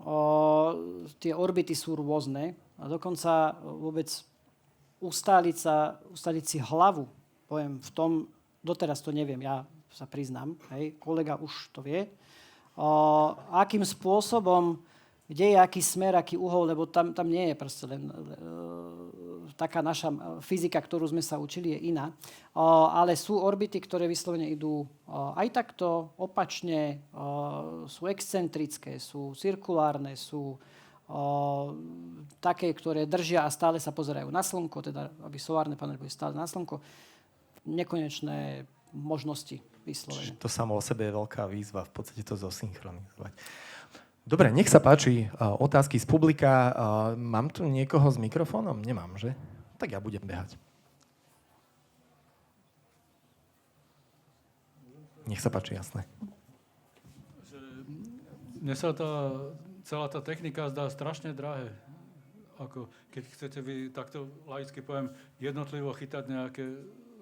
Tie orbity sú rôzne. A dokonca vôbec ustáliť si hlavu, poviem, v tom, doteraz to neviem, ja sa priznám, hej, kolega už to vie, akým spôsobom, kde je aký smer, aký uhol, lebo tam nie je proste len taká naša fyzika, ktorú sme sa učili, je iná. Ale sú orbity, ktoré vyslovene idú aj takto, opačne, sú excentrické, sú cirkulárne, sú také, ktoré držia a stále sa pozerajú na slnko, teda aby solárne panely boli stále na slnko. Nekonečné možnosti vyslovene. To samo o sebe je veľká výzva, v podstate to zosynchronizovať. Dobre, nech sa páči otázky z publika. Mám tu niekoho s mikrofónom? Nemám, že? Tak ja budem behať. Nech sa páči, jasné. Mne sa celá tá technika zdá strašne drahé. Ako keď chcete vy, takto laicky poviem, jednotlivo chytať nejaké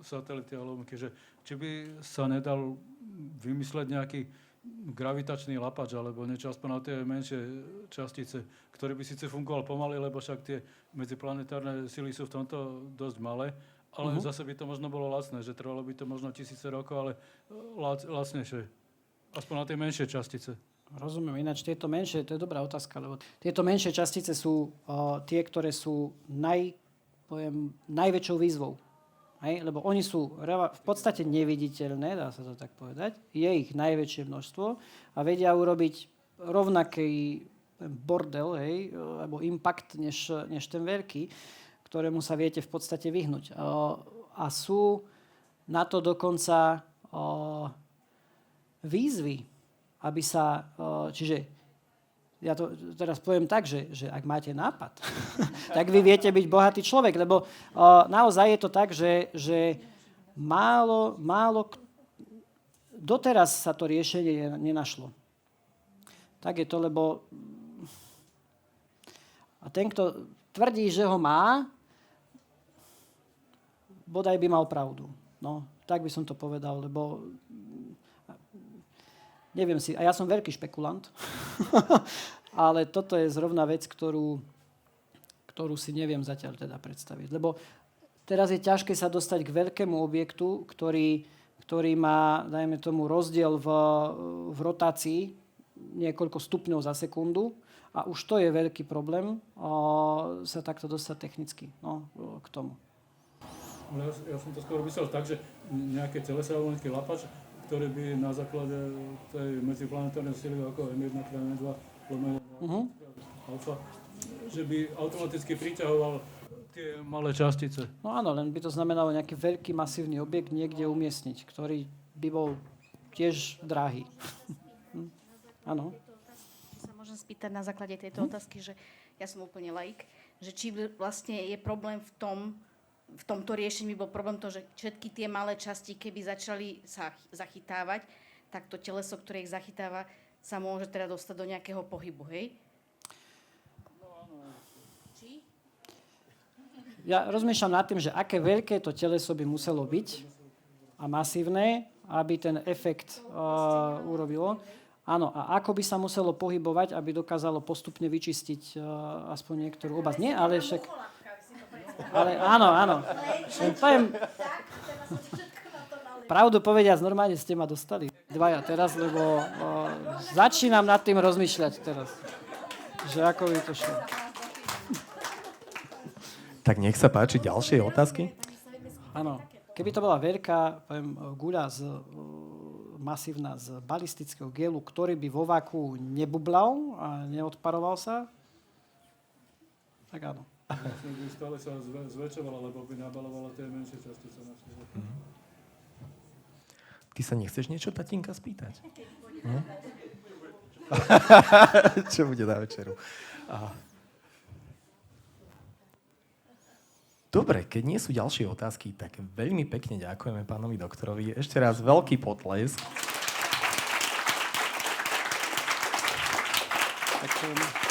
satelity alebo že či by sa nedal vymysleť nejaký gravitačný lapač alebo niečo aspoň na tie menšie častice, ktorý by síce fungoval pomaly, lebo však tie medziplanetárne sily sú v tomto dosť malé, ale zase by to možno bolo lacné, že trvalo by to možno 1000 rokov, ale lacnejšie. Aspoň na tie menšie častice. Rozumiem. Ináč tieto menšie, to je dobrá otázka, lebo tieto menšie častice sú tie, ktoré sú najväčšou výzvou. Hej? Lebo oni sú v podstate neviditeľné, dá sa to tak povedať. Je ich najväčšie množstvo a vedia urobiť rovnaký bordel, hej, alebo impact, než ten veľký, ktorému sa viete v podstate vyhnúť. A sú na to dokonca výzvy, aby sa... Čiže ja to teraz poviem tak, že ak máte nápad, tak vy viete byť bohatý človek, lebo naozaj je to tak, že málo doteraz sa to riešenie nenašlo. Tak je to, lebo a ten, kto tvrdí, že ho má, bodaj by mal pravdu. No, tak by som to povedal, lebo neviem si, a ja som veľký špekulant, ale toto je zrovna vec, ktorú si neviem zatiaľ teda predstaviť. Lebo teraz je ťažké sa dostať k veľkému objektu, ktorý má, dajme tomu, rozdiel v rotácii niekoľko stupňov za sekundu. A už to je veľký problém sa takto dostať technicky k tomu. Ja som to skoro myslel tak, že nejaké telesa alebo nejaký lapač, ktorý by na základe tej medziplanetárnej sily ako M1 k M2 alfa, že by automaticky priťahoval tie malé častice. No áno, len by to znamenalo nejaký veľký masívny objekt niekde umiestniť, ktorý by bol tiež drahý. Áno. Sa môžem spýtať na základe tejto otázky, že ja som úplne laik, že či vlastne je problém v tomto riešení bol problém to, že všetky tie malé časti, keby začali sa zachytávať, tak to teleso, ktoré ich zachytáva, sa môže teda dostať do nejakého pohybu, hej? Či? Ja rozmýšľam nad tým, že aké veľké to teleso by muselo byť a masívne, aby ten efekt urobilo. Áno, a ako by sa muselo pohybovať, aby dokázalo postupne vyčistiť aspoň niektorú oblasť. Nie, ale však... Ale áno. Pravdu povediac, normálne ste ma dostali dvaja teraz, lebo začínam nad tým rozmýšľať teraz. Že ako by to šlo. Tak nech sa páči ďalšie otázky. Áno. Keby to bola veľká guľa masívna z balistického gelu, ktorý by vo váku nebublal a neodparoval sa, tak áno. Vlastne by stále sa zväčšovala, lebo by nabalovala tie menšie častice na sebe. Ty sa nechceš niečo tatínka spýtať? Čo bude na večeru? Dobre, keď nie sú ďalšie otázky, tak veľmi pekne ďakujeme pánovi doktorovi. Ešte raz veľký potlesk. Ďakujem.